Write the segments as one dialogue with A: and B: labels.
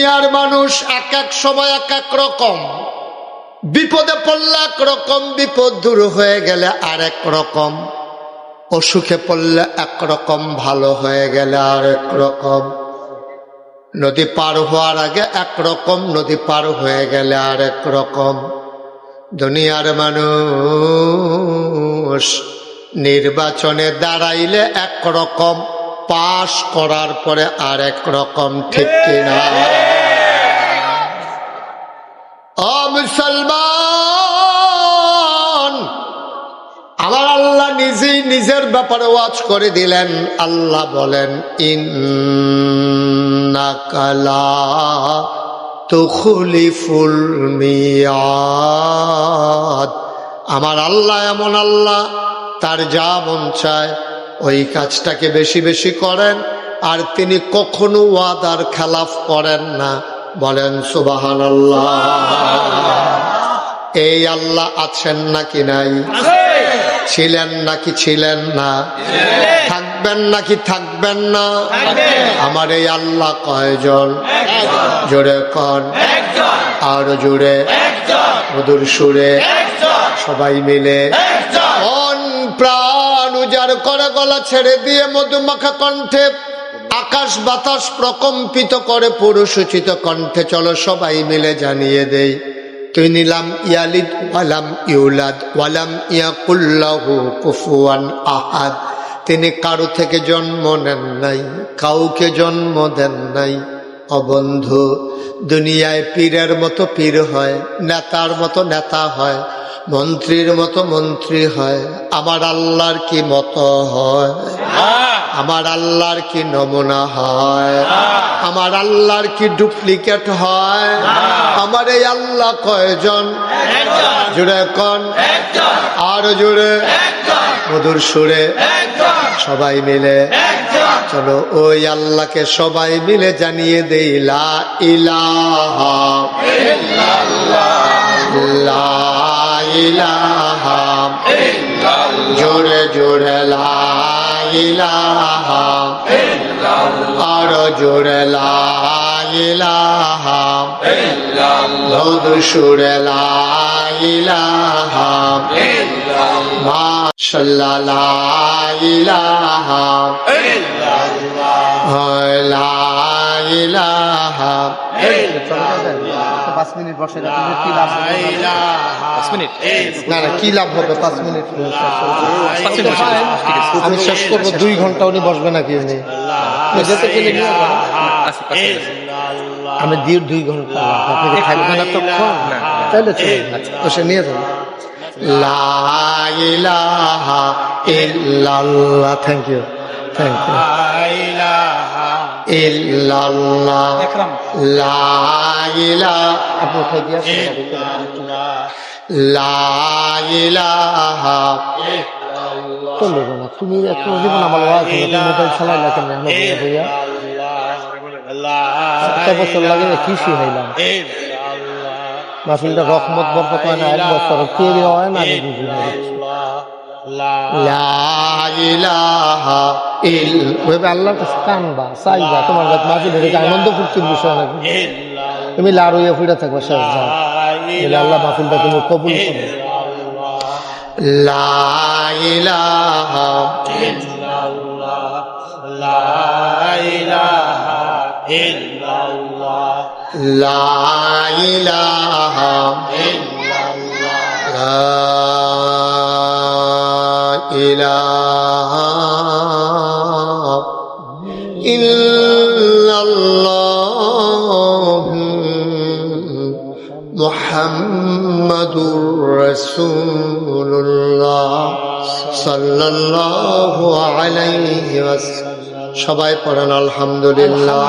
A: দুনিয়ার মানুষ এক এক সময় এক এক রকম, বিপদে পড়লে এক রকম, বিপদ দূর হয়ে গেলে আর এক রকম, অসুখে পড়লে এক রকম, ভালো হয়ে গেলে আর এক রকম, নদী পার হওয়ার আগে এক রকম, নদী পার হয়ে গেলে আর এক রকম। দুনিয়ার মানুষ নির্বাচনে দাঁড়াইলে এক রকম, পাশ করার পরে আর এক রকম, ঠিক কিনা? ও মুসলমান, আমার আল্লাহ নিজেই নিজের ব্যাপারে ওয়াজ করে দিলেন। আল্লাহ বলেন, ইন্নাকা লা তুখলিফুল মিয়াদ। আমার আল্লাহ এমন আল্লাহ, তার যা মন চায় ওই কাজটাকে বেশি বেশি করেন, আর তিনি কখনো ওয়াদার খেলাফ করেন না। বলেন সুবহানাল্লাহ। এই আল্লাহ আছেন নাকি নাই? ছিলেন নাকি ছিলেন না? থাকবেন নাকি থাকবেন না? আমার এই আল্লাহ কয়জন? জোরে কন, আর জোরে, মধুর সুরে, সবাই মিলে মন প্রাণ উজাড় করে গলা ছেড়ে দিয়ে মধুমাখা কণ্ঠে আকাশ বাতাস প্রকম্পিত করে পুরুষোচিত কণ্ঠে চলো সবাই মিলে জানিয়ে দেই, তুই নিলাম ইয়ালিদ ওয়ালাম ইউলাদ ওয়ালাম ইয়াকুল লাহু কুফুয়ান আহাদ। তিনি কারো থেকে জন্ম নেন নাই, কাউকে জন্ম দেন নাই। অবন্ধু, দুনিয়ায় পীরের মতো পীর হয়, নেতার মতো নেতা হয়, মন্ত্রীর মতো মন্ত্রী হয়। আমার আল্লাহর কি মতো হয়? আমার আল্লাহর কি নমুনা হয়? আমার আল্লাহর কি ডুপ্লিকেট হয়? আমার এই আল্লাহ কয়জন? জুড়ে কন, আর জুড়ে, মধুর সুরে, সবাই মিলে চলো ওই আল্লাহকে সবাই মিলে জানিয়ে দেই, লা ইলাহা ইল্লাল্লাহ, লা ইলাহা ইল্লাল্লাহ, জোরে জোরে লা ইলাহা ইল্লাল্লাহ, আর জোরে লা ইলাহা ইল্লাল্লাহ, মধুর সুরে লা ইলাহা ইল্লাল্লাহ, মাশাআল্লাহ লা ইলাহা ইল্লাল্লাহ, লা ইলাহা ইল্লাল্লাহ। 5 মিনিট বসে কি লাভ হবে? 5 মিনিট না না, কি লাভ হবে? 5 মিনিট আমি শেষ করবো। 2 ঘন্টা উনি বসবে নাকি? উনি যেতে গেলে আমি 2 ঘন্টা আপনাকে থাকবে না তখন, তাহলে বসে নিয়ে যাবো। লা ইলাহা ইল্লাল্লাহ। Thank you, thank you. ইল্লাল্লাহ, লা ইলাহা, আপনি উঠে দিয়েছেন, লা ইলাহা চলবে না। তুমি একটু জীবন আমার মোবাইল চালাই না কেন? ভাইয়া 7 বছর লাগে খুশি হইলাম। মাহফিলটা রহমত বরকত হয় না, 1 বছর কে হয় না, আমি বুঝি না। আল্লাহর কাছে কানবা, চাইবা, তোমার কাছে মাহফিল হয়ে আনন্দ ফুর্তির বিষয় নাকি? তুমি লাড়ুইয়া ফুড়ে থাকবা শেষ যাও, আল্লাহ মাহফিলটা তুমি কবুল করবে। লা ইলাহা ইল্লাল্লাহ, লা ইলাহা ইল্লাল্লাহ, লা ইলাহা ইল্লাল্লাহ, লা ইলাহা ইল্লাল্লাহ, মুহাম্মাদুর রাসূলুল্লাহ সাল্লাল্লাহু আলাইহি ওয়াসাল্লাম। সবাই পড়েন আলহামদুলিল্লাহ।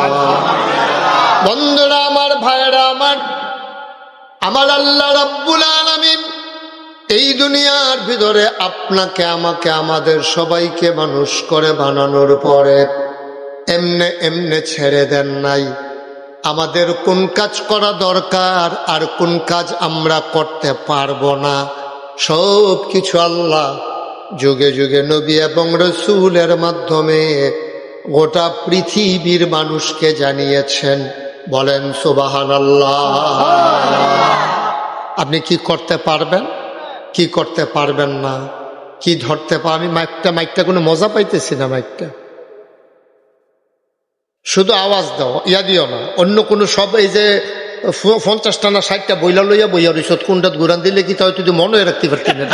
A: বন্ধুরা আমার, ভাইরা আমার, আমার আল্লাহ রাব্বুল আলামিন এই দুনিয়ার ভিতরে আপনাকে, আমাকে, আমাদের সবাইকে মানুষ করে বানানোর পরে এমনে এমনে ছেড়ে দেন নাই। আমাদের কোন কাজ করা দরকার আর কোন কাজ আমরা করতে পারবো না, সব কিছু আল্লাহ যুগে যুগে নবী এবং রাসূলের মাধ্যমে গোটা পৃথিবীর মানুষকে জানিয়েছেন। বলেন সুবহানাল্লাহ। আপনি কি করতে পারবেন, কি করতে পারবেন না, কি ধরতে পার? আমি মাইকটা কোনো মজা পাইতেছি না। মাইকটা শুধু আওয়াজ দাও, ইয়া দিও না অন্য কোনো। সব এই যে 50টা না 60টা বইলা লইয়া বইয়া রইস, কোনটা ঘুরান দিলে কি তাই তুই মনে রাখতে পারতি না।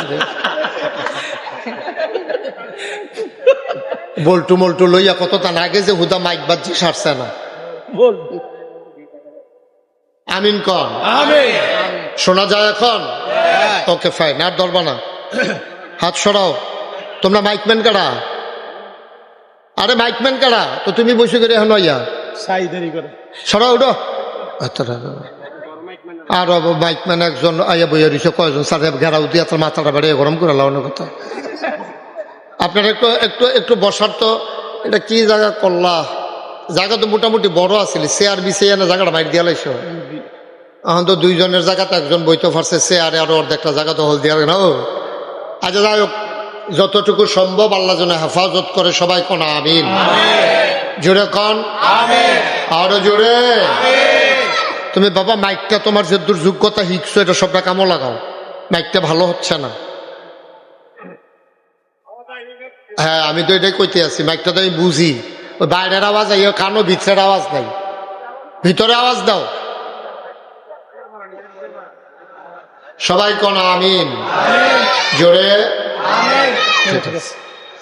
A: বল্টু মল্টু লইয়া কত তা আগে যে হুদা মাইক বাজছে সারছে না। আমিন কন। শোনা যায় এখন? ওকে ফাইন, আর ধরবা না। হাত সরাও। তোমরা মাইকম্যান কারা? আরে মাইকম্যান কারা? তো তুমি বসে করে এখন ইয়া সরাও উঠো। আর মাইকম্যান একজন আইয়া বইয়া রইছে, কয়জন স্যার ঘেরাও দিয়ে তার মাথাটা বাড়িয়ে গরম করে লাগানো কথা। আপনারা একটু একটু একটু বসার তো। এটা কি জায়গা করলা? জায়গা তো মোটামুটি বড় আছিল, চেয়ার বিছিয়ে না জায়গাটা মাইর দিয়া লাইছ। এখন তো দুইজনের জায়গাতে একজন বইতে পারছে, চেয়ারে আরো অর্ধেকটা জায়গা তো হল দিয়া না। আচ্ছা যাই হোক, যতটুকু সম্ভব আল্লাহ যেন হেফাজত করে। সবাই কোন আমিন। জোরে কন আরো জোরে। তুমি বাবা মাইকটা তোমার যে দুর্যোগ্যতা শিখছো এটা সবটা কামও লাগাও। মাইকটা ভালো হচ্ছে না। হ্যাঁ আমি তো এটাই কইতে আছি, মাইকটা তো আমি বুঝি। ওই বাইরের আওয়াজ আই, কানো ভিতরের আওয়াজ নাই। ভিতরে আওয়াজ দাও। সবাই কোন আমিন জোরে।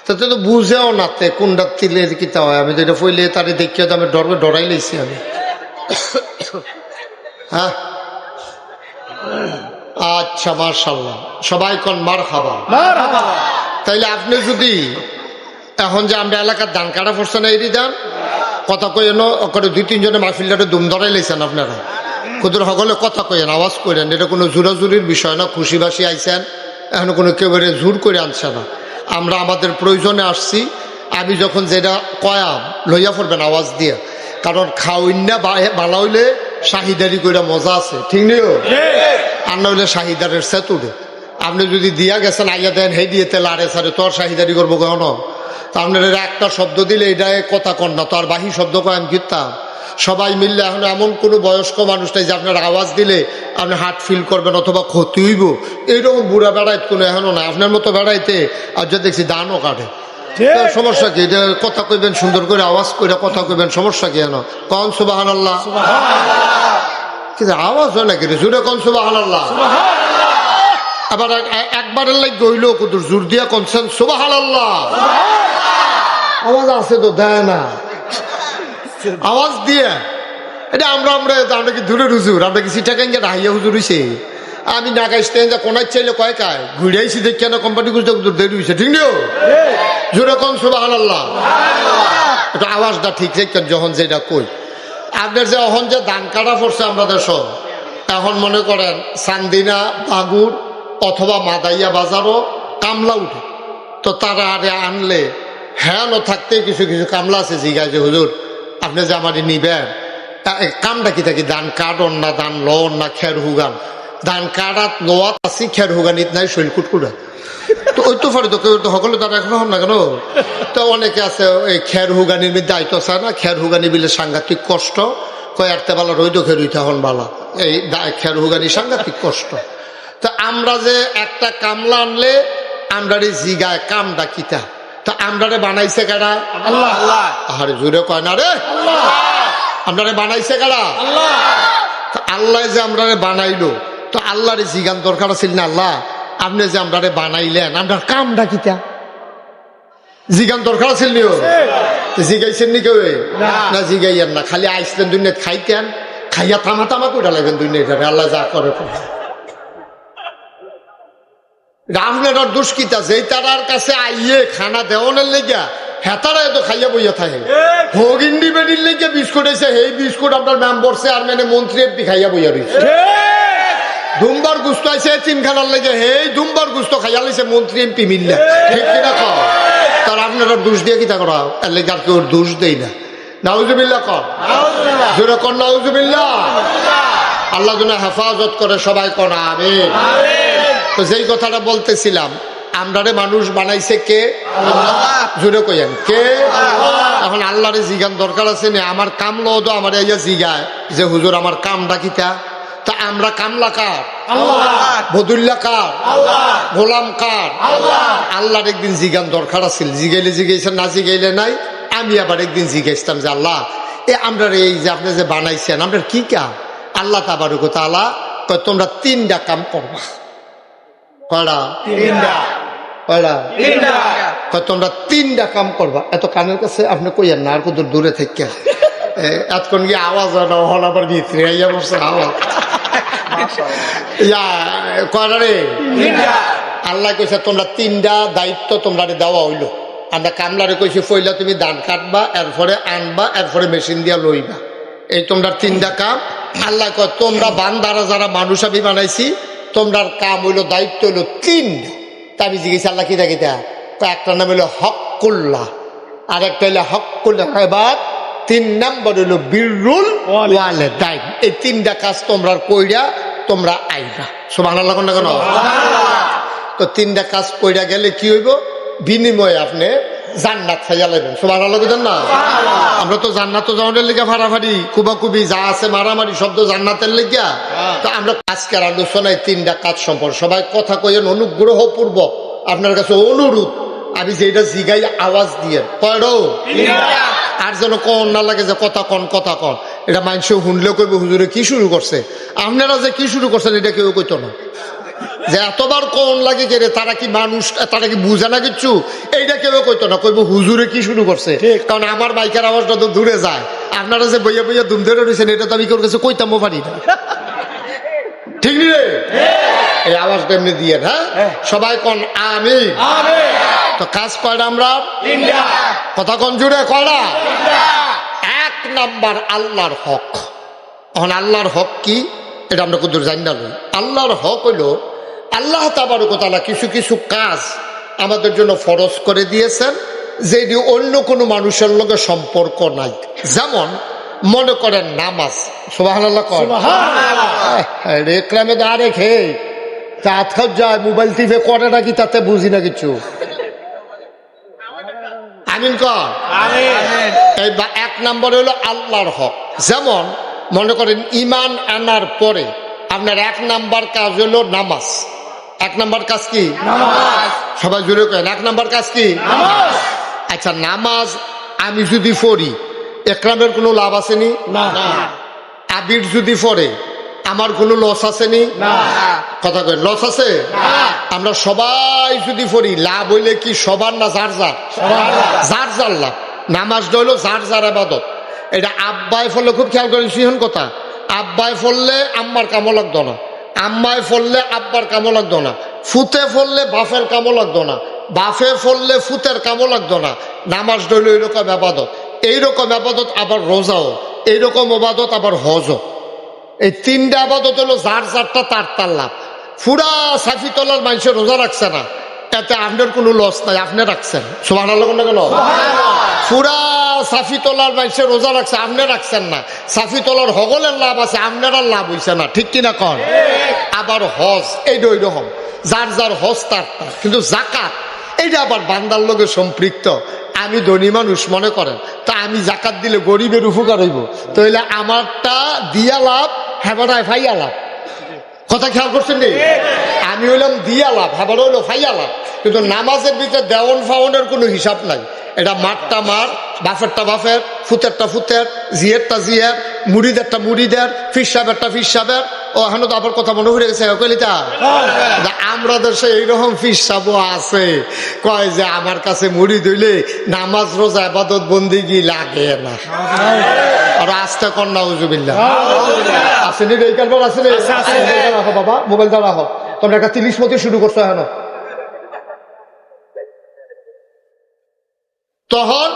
A: তাতে তো বুঝেও না তে কোনটা তিলের কিতা হয়। আমি তো এটা ফইলে তারে দেখিয়ে তো আমি ডরাই লাইছি আমি। হ্যাঁ আচ্ছা মাশাআল্লাহ। সবাই কোন মারহাবা। তাইলে আপনি যদি এখন যে আমরা এলাকার ধান কাটা পড়ছে না, এরই দান কথা কইন ওখানে 2-3 জনে মাহফিলটাতে দুম ধরাই লাইছেন। আপনারা কুদুর সকলে কথা কইেন, আওয়াজ করেন। এটা কোনো জোরাজুরির বিষয় না। খুশিবাসী আইছেন, এখন কোনো কেউ জোর করে আনছে না। আমরা আমাদের প্রয়োজনে আসছি। আমি যখন যেটা কয়াম লইয়া পড়বেন আওয়াজ দিয়ে, কারণ খাওয়াইনা ভালো হইলে শাহিদারি করে মজা আছে, ঠিক নেই? আর না হইলে শাহিদারের সেতুরে আপনি যদি দিয়া গেছেন আইয়া দেন হে দিয়ে তেল আরে সারে তোর শাহিদারি করবো কেন? তা আপনার একটা শব্দ দিলে এটা কথা কন না, তো আর বাহি শব্দ কয় আমি কিনতাম। সবাই মিললে এখন এমন কোনো বয়স্ক মানুষ নাই যে আপনার আওয়াজ দিলে আপনি হার্ট ফিল করবেন অথবা ক্ষতি হইব, এইরকম বুড়া বেড়াইতে কোনো এখনো না। আপনার মতো বেড়াইতে আর যা দেখছি দানও কাটে। সমস্যা কি? এটা কথা কইবেন সুন্দর করে, আওয়াজ করে কথা কইবেন, সমস্যা কি? এন কন সুবহানাল্লাহ। কিন্তু আওয়াজ হয় নাকি রে? জোরে কন সুবহানাল্লাহ। আবার একবারের লাগ গইল কুদুর জোর দিয়া কনছেন সুবহানাল্লাহ। আওয়াজ আছে তো দেয় না আওয়াজ দিয়ে। এটা আমরা কি দূরে হুজুর, আমরা কি সিটা কেন রাহিয়া হুজুর হইছে। আমি নাগাইতে কোনাই চাইলে কয় কায় ঘুরাইছি দেখি না কোম্পানি গুজতে দেরি হয়েছে, ঠিক নেই? জোরে কোন সুবহানাল্লাহ। এটা আওয়াজটা ঠিক রেখেন যখন যেটা কই। আপনার যে এখন যে ধান কাটা পড়ছে আমাদের সব, এখন মনে করেন চান্দিনা বাগুর অথবা মাদাইয়া বাজারও কামলা উঠে, তো তারা আরে আনলে হ্যাঁ থাকতে কিছু কিছু কামলা আছে জিগায় যে হুজুর আপনি যে আমার নিবেন কামটা কি থাকি, ধান কাটন না ধান লন না খের হুগান। ধান কাটাত লোয়াত আছি, খের হুগানিত নাই, শৈল কুটকুটা। তো ওই তো ফারি তো কেউ তো সকলে তারা এখন হন না কেন? তো অনেকে আছে এই খের হুগানির মধ্যে দায়িত্ব চায় না। খের হুগানি বিলে সাংঘাতিক কষ্ট, কয় আরতে বালা রইদ খেরুইতে হন বালা, এই খের হুগানি সাংঘাতিক কষ্ট। তো আমরা যে একটা কামলা আনলে আমরারে জিগায় কামটা কিতা, তা আমরারে বানাইছে কারা? আল্লাহ। আরে জোরে কয় না রে, আমরারে বানাইছে কারা? আল্লাহ। আল্লাহ যে আমরারে বানাইলো, তো আল্লাহরে জিগান দরকার ছিল না, আল্লাহ আপনি যে আমরারে বানাইলেন আমরার কামটা কিতা জিগান দরকার ছিল নিও? জিগাইছেন নি কেউ? না জিগাইয়েন না, খালি আইসলেন দুনিয়া খাইতেন, খাইয়া তামা তামা করে লাগবেন দুনিয়াটারে। আল্লাহ যা করে আপনার দুষ্কিতা যেই তারার কাছে আইয়ে খানা দেওয়ানের লেগা হেতারা এত খাইয়া বইয়া থাকে। ভগিন্ডি বেডির লেগে বিস্কুট এসে সেই বিস্কুট আপনার মেম্বার চেয়ারম্যানে মন্ত্রী এমপি খাইয়া বইয়া রয়েছে। দুম্বার গুস্ত আইসে চিনখানার লেগে সেই দুম্বার গুস্ত খাইয়া লাইছে মন্ত্রী এমপি মিললে, ঠিক কিনা কর? তার আপনারা দোষ দিয়ে কিতা করা এর লেগে আর কেউ দোষ দেই না। নাউজুবিল্লাহ কর, জোরে কর নাউজুবিল্লাহ। আল্লাহ যেন হেফাজত করে, সবাই কর আমিন। তো যেই কথাটা বলতেছিলাম, আমরারে মানুষ বানাইছে কে? জোরে কইেন কে? এখন আল্লাহরে জিগান দরকার আছে না? আমার কাম তো আমার এই জিগায় যে হুজুর আমার কামটা কিতা? তা আমরা কামলা কার? বদুল্লা কার? গোলাম কার? আল্লাহর একদিন জিগান দরকার আছে, জিগাইলে জিগাইছেন, না জিগাইলে নাই। আমি আবার একদিন জিগাইছিলাম যে আল্লাহ আমরা এই যে আপনি যে বানাইছেন আমরা কি কাম? আল্লাহ তাবারক ওয়া তাআলা কয় তোমরা 3টা কাম করবা। কয়টা? 3টা। কয় তোমরা 3টা কাম করবা। এত কানের কাছে আপনি কইয়েন না, আর কত দূরে থেকে এতক্ষণ গিয়ে আওয়াজ হল আবার ভিতরে আইয়া বসে আওয়াজ কয়টা রে? আল্লাহ কইছে তোমরা 3টা দায়িত্ব তোমরা দেওয়া হইলো। আমরা কামলারে কইছি পয়লা তুমি ধান কাটবা, এরপরে আনবা, এরপরে মেশিন দিয়া লইবা। এই তোমরা 3টা কাম। আল্লাহ কয় তোমরা বান্দারা যারা মানুষ আমি বানাইছি তোমরার কাম হইলো, দায়িত্ব হইলো 3টা। তা আমি জিজ্ঞেস আল্লাহ কিতা কিতা? একটা নাম হইলো হকুল্লাহ, আর একটা হইলো হকুল ইবাদ, 3 নম্বর হইলো বিররুল ওয়ালিদাইন। এই 3টা কাজ তোমরা কইরা তোমরা আইবা। সুবহানাল্লাহ কোন কেন? তো 3টা কাজ কইরা গেলে কি হইব? বিনিময়ে আপনি জান্নাত খাইয়া লাইবেন। সুবহানাল্লাহ বুঝেন না? আমরা তো জান্নাত যাওয়ার লেগে ফাড়াফাড়ি কুবাকুবি যা আছে মারামারি শব্দ জান্নাতের লেগিয়া। তো আমরা আজকের আলোচনায় 3টা কাজ সম্পর্কে সবাই কথা কইেন অনুগ্রহপূর্বক। আপনার কাছে অনুরোধ, আমি যেটা জিগাই আওয়াজ দিয়ে কয়ডো, আর যেন কন না লাগে যে কথা কন কথা কন। এটা মানুষ শুনলেও কইব হুজুরে কি শুরু করছে। আপনারা যে কি শুরু করছেন এটা কেউ কইতো না। যে এতবার কোন লাগে কে রে, তারা কি মানুষ, তারা কি বুঝে না কিচ্ছু, এইটা কেউ কইতো না। কইব হুজুরে কি শুরু করছে। কারণ আমার বাইকের আওয়াজটা তো দূরে যায়। আপনারা যে বইয়া বইয়া দুম ধরে রয়েছেন এটা তো আমি কেউ কাছে কইতামও পারি না। ঠিক নি রে? এই আওয়াজটা এমনি দিয়ে সবাই কন আমি। তো কাজ কয়টা আমরা? কথা কন জুড়ে কয়টা? 1 নাম্বার আল্লাহর হক। এখন আল্লাহর হক কি এটা আমরা কত জানি না। আল্লাহর হক হইল আল্লাহ তাবারক ওয়া তাআলা কিছু কিছু কাজ আমাদের জন্য ফরজ করে দিয়েছেন যেটি অন্য কোনো মানুষের লগে সম্পর্ক নাই। যেমন মনে করেন নামাজ। সুবহানাল্লাহ কর। রেকলামে দা রেখে হাত খাওয়া যায়, মোবাইল টিপে করে নাকি তাতে বুঝি না কিছু। আমিন কর। এই 1 নম্বর হলো আল্লাহর হক। যেমন মনে করেন ঈমান আনার পরে আপনার 1 নাম্বার কাজ হলো নামাজ। 1 নাম্বার কাজ কি? নামাজ। সবাই জুড়ে করেন 1 নাম্বার কাজ কি? নামাজ। আচ্ছা নামাজ আমি যদি পড়ি একরামের কোনো লাভ আসেনি? না। আবির যদি পড়ে আমার কোনো লস আসেনি? না। কথা কই লস আছে? না। আমরা সবাই যদি পড়ি লাভ হইলে কি সবার না যার যার? যার যার লাভ। নামাজ হইলো যার যার ইবাদত। এটা আব্বাই ফললে খুব খেয়াল করেন সিহন কথা। আব্বাই ফললে আম্মার কামও লাগতো না, আম্মায় ফললে আব্বার কামও লাগতো না, ফুতে ফললে বাফের কামও লাগতো না, বাফে ফললে ফুতের কামও লাগতো না। নামাজ হইল এইরকম আবাদত। এইরকম আবাদত আবার রোজাও, এইরকম আবাদত আবার হজও। এই 3টা আবাদত হলো যার যারটা তার তার লাভ। ফুরা সাফি তলার মানুষের রোজা রাখছে না, এতে আপনার কোনো লস নাই, আপনি রাখছেন। সুবহানাল্লাহ কোন কেন? পুরা সাফি তোলার মানুষের রোজা রাখছে, আপনি রাখছেন না। সাফি তোলার হগলের লাভ আছে, আপনার লাভ হইছে না। ঠিক কিনা কন? আবার হজ এইটা ওই রকম, যার যার হজ তার তার। কিন্তু জাকাত এইটা আবার বান্দার লোকে সম্পৃক্ত। আমি ধনী মানুষ মনে করেন, তা আমি জাকাত দিলে গরিবের উপকার হইব, তাহলে আমারটা দিয়া লাভ, হেবারায় ফাইয়া লাভ। কথা খেয়াল করছেন নি? আমি হইলাম দিয়া লাভ, হেবার হইলো ফাইয়া লাভ। কিন্তু নামাজের ভিতরে দেওয়ান ফাওনের কোনো হিসাব নাই। এটা মারটা মার, বাফেরটা বাফের, ফুতেরটা ফুতের, জিয়েরটা জিয়ের, মুড়িদেরটা মুড়িদের, ফির সাহেবেরটা ফির সাহেবের। ও এখন তো আবার কথা মনে পড়ে গেছে কইলিতা। আমরা দেশে এইরকম ফির সাহেবও আছে, কয় যে আমার কাছে মুড়ি ধইলে নামাজ রোজা ইবাদত বন্দিগি লাগে না। আর আস্তে কর নাউজুবিল্লাহ। আসেনি এই কারবার আসেনি? রাখো বাবা, মোবাইলটা রাখো। তোমরা একটা 30 মতো শুরু করছো এখন। তখন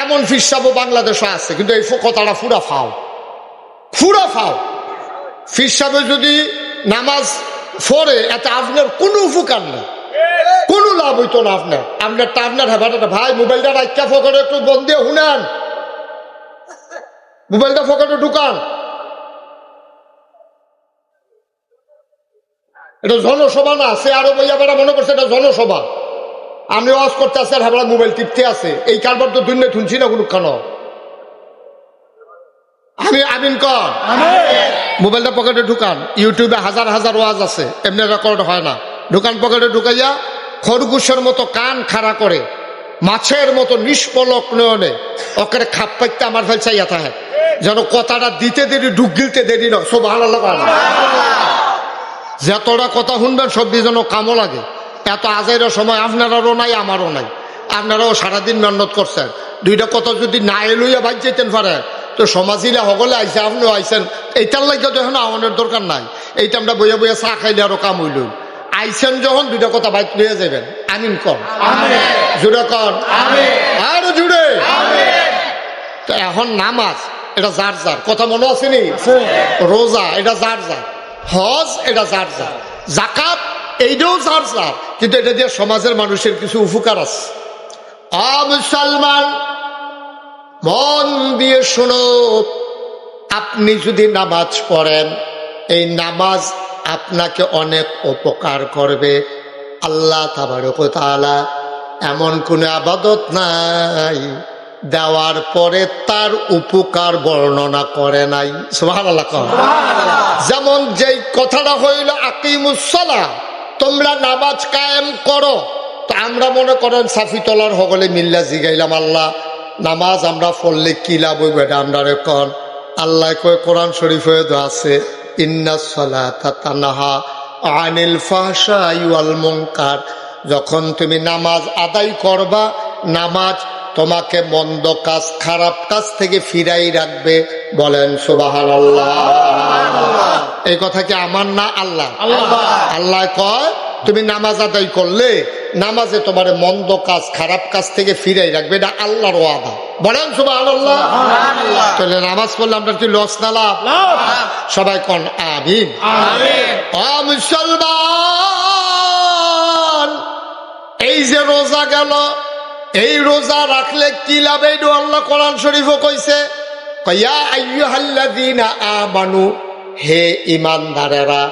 A: এমন ফিরসাবও বাংলাদেশে আছে, কিন্তু এই কথাটা ফুরা ফাও, ফুরা ফাও। ফিরসাবে যদি নামাজ পড়ে এতে আপনার কোনো উপকার নেই, কোনো লাভ হইতো না আপনার। আপনারটা আপনার হেবাটা ভাই মোবাইলটা রাখা ফকরে একটু বন্ধ শুনেন, মোবাইলটা ফকরে ঢুকান। এটা জনসভা না, সে আরো বইয়া বেড়া মনে করছে এটা জনসভা। আমি ওয়াজ করতে আসছি আর হাবলা মোবাইল টিপতে আছে, এই কারবার তো দুনিয়া শুনছি না কোনো কেন। আমি আমিন কর, মোবাইলটা পকেটে ঢুকান, ইউটিউবে হাজার হাজার ওয়াজ আছে, এমনি রেকর্ড হয় না। ঢুকান, পকেটে ঢুকাইয়া খরগোশের মতো কান খাড়া করে মাছের মতো নিষ্পলক নয়নে ওকে খাপ পাইতে আমার ফেল চাইয়া থাকে, যেন কথাটা দিতে দেরি ঢুক গিলতে দেরি না। সুবহানাল্লাহ। যতটা কথা শুনবেন সব যেন কামো লাগে। এত আজাইরের সময় আপনারাও নাই, আমারও নাই। আপনারাও সারাদিন মেহনত করছেন, দুইটা কথা যদি না এলইয়া বাদ যেতেন পারে তো সমাজিলা সকলে আইসে, আপনিও আইসেন। এইটার লাগে তো এখন আমাদের দরকার নাই, এইটা আমরা বইয়া বইয়া চা খাইলে আরো কাম হইল। আইসেন যখন দুইটা কথা বাইক লইয়া যাবেন। আমিন কর, জুড়ে কর, আরো জুড়ে। তো এখন নামাজ এটা যার যার, কথা মনে আসেনি? রোজা এটা যার যার, হজ এটা যার যার, জাকাত এইটাও যার যার, কিন্তু এটা দিয়ে সমাজের মানুষের কিছু উপকার আছে। মুসলমান মন দিয়ে শোনো, আপনি যদি নামাজ পড়েন, এই নামাজ আপনাকে অনেক উপকার করবে। আল্লাহ তাবারক ওয়া তাআলা এমন কোন ইবাদত নাই দেওয়ার পরে তার উপকার বর্ণনা করে নাই। সুবহানাল্লাহ। যেমন যেই কথাটা হইল আকিমুস সালাহ, তোমরা নামাজ কায়েম করো। তো আমরা মনে করেন সাফি তলার সকলে মিল্লা জিগাইলাম, আল্লাহ নামাজ আমরা পড়লে কি লাভ হইব এটা আমরা রেকন। আল্লাহ কয় কোরআন শরীফে আছে, ইন্নাস সালাতা তানহা আনিল ফাহশাই ওয়াল মুনকার। যখন তুমি নামাজ আদায় করবা, নামাজ তোমাকে মন্দ কাজ, খারাপ কাজ থেকে ফিরাই রাখবে। বলেন সুবহানাল্লাহ। এই কথা কি আমার না আল্লাহ? আল্লাহ কয় তুমি নামাজ আদায় করলে নামাজে তোমার মন্দ কাজ, খারাপ কাজ থেকে ফিরাই রাখবে, এটা আল্লাহর ওয়াদা। বলেন সুবহানাল্লাহ। তাহলে নামাজ পড়লে আমরা কি লস না লাভ? সবাই কোন আমিন। মুসলমান, এই যে রোজা গেল, এই রোজা রাখলে কি লাভ? এই আল্লাহ কোরআন শরীফও কইছে, ইয়া আইয়ুহাল্লাযীনা আমানু, হে ঈমানদারেরা,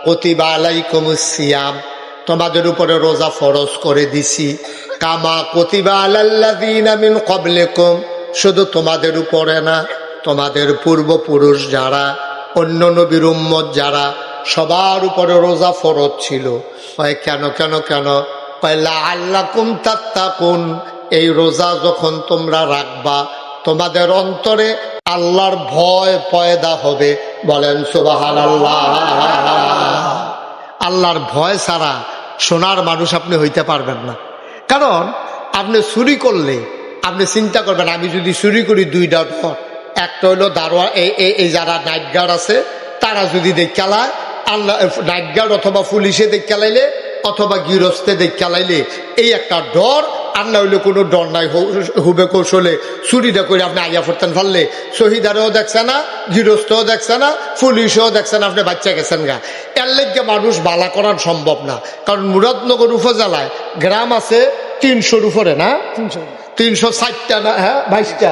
A: কুতিবা আলাইকুমুস সিয়াম, তোমাদের উপরে রোজা ফরজ করে দিছি, কামা কুতিবা আলাল্লাযীনা মিন ক্বাবলিকুম, শুধু তোমাদের উপরে না, তোমাদের পূর্বপুরুষ যারা, অন্য নবীর উম্মত যারা, সবার উপরে রোজা ফরজ ছিল। কেন কেন কেন? লাআল্লাকুম তাত্তাকুন, এই রোজা যখন তোমরা রাখবা তোমাদের অন্তরে আল্লাহর ভয় পয়দা হবে। বলেন সুবহানাল্লাহ। আল্লাহর ভয় ছাড়া সোনার মানুষ আপনি হইতে পারবেন না। কারণ আপনি চুরি করলে আপনি চিন্তা করবেন, আমি যদি চুরি করি দুইটা ডর, একটা হইলো দারোয়া, এই যারা নাইট গার্ড আছে তারা যদি দেখালায়, আল্লাহ নাইট গার্ড অথবা পুলিশে দেখালাইলে অথবা গৃহস্থে দেখালাইলে এই একটা ডর। আর না হইলে কোনো ডর নাই, হুবে কৌশলে চুরিটা করে আপনি আইয়া পড়তেন পারলে শহীদারেও দেখছে না, গৃহস্থও দেখছে না, পুলিশও দেখছে না, আপনি বাচ্চা গেছেন গা। এর লেগে মানুষ বালা করার সম্ভব না। কারণ মুরাদনগর উপজেলায় গ্রাম আছে 300-র উপরে না, 360টা না, হ্যাঁ 22টা,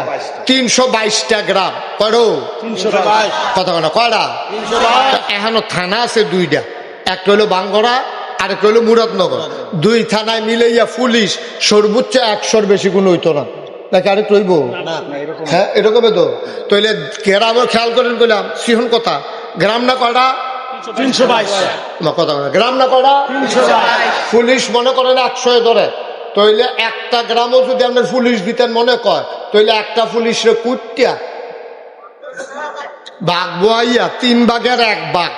A: 322টা গ্রাম। কয়টা? 322। কথা কেন কয়টা? এখনো থানা আছে 2টা, একটা হলো বাঙ্গরা, আরেকটা হলো মুরাদনগর। 2 থানায় মিলাইয়া পুলিশ সর্বোচ্চ 100-র বেশি কোনো হইতো না, নাকি আরেক রইব? হ্যাঁ এরকম তো। তাইলে গ্রামও খেয়াল করেন, বললাম সিহন কথা, গ্রাম না কয়টা? 322। কথা গ্রাম না কয়টা? 322। পুলিশ মনে করেন 100 ধরে, তাইলে একটা গ্রামও যদি আপনার পুলিশ দিতেন মনে কয়, তাইলে একটা পুলিশরে কুটিয়া বাঘ বোয়াইয়া 3 ভাগের 1 ভাগ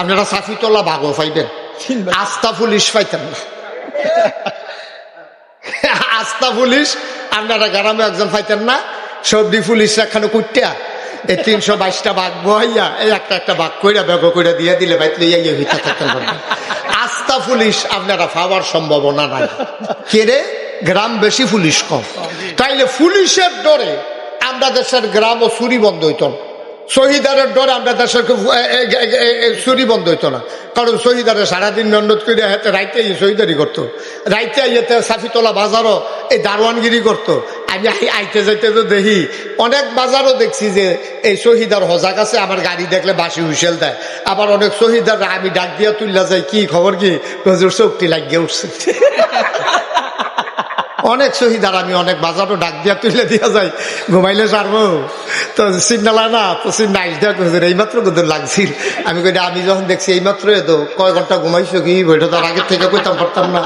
A: আপনারা সাফিতলা ভাগও পাইবেন, আস্থা পুলিশ পাইতেন না। আস্থা পুলিশ আপনারা গ্রামে একজন পাইতেন না, সবদি পুলিশ এখানে কুটিয়া এই 322টা বাঘ বহাইয়া এই একটা বাঘ কইরা বেগ কইরা দিয়ে দিলে বাইতে ভিতরে থাকতেন। আস্থা পুলিশ আপনারা পাওয়ার সম্ভাবনা নাই। কেরে? গ্রাম বেশি, পুলিশ কম। তাইলে পুলিশের ডরে আমরা দেশের গ্রাম ও চুরি বন্ধ হইত না, শহীদারের ডরে আমরা দেশের চুরি বন্ধ হইতো না। কারণ শহীদারে সারাদিন মেহনত করে হাতে রাইতে শহীদারি করতো, রাইতে ইয়েতে সাফিতলা বাজারও এই দারোয়ানগিরি করতো। আমি আইতে যাইতে তো দেখি অনেক বাজারও দেখছি যে এই শহীদার হজাক আছে, আমার গাড়ি দেখলে বাসি হুইসেল দেয়। আবার অনেক শহীদার আমি ডাক দিয়া তুললা যাই, কি খবর, কি হুজুর চোখটি লাগিয়ে উঠছে। অনেক শহীদার আমি অনেক বাজারও ডাক দিয়া তুলে দিয়া যাই, ঘুমাইলে সারবো তো চিন্তালা না, তো চিন্তা আইসা হুজুর এইমাত্র হুজুর লাগছিল। আমি কই আমি যখন দেখছি এইমাত্র তো কয় ঘন্টা ঘুমাইছো কি বইটা তো আগে থেকে কইতাম পারতাম না।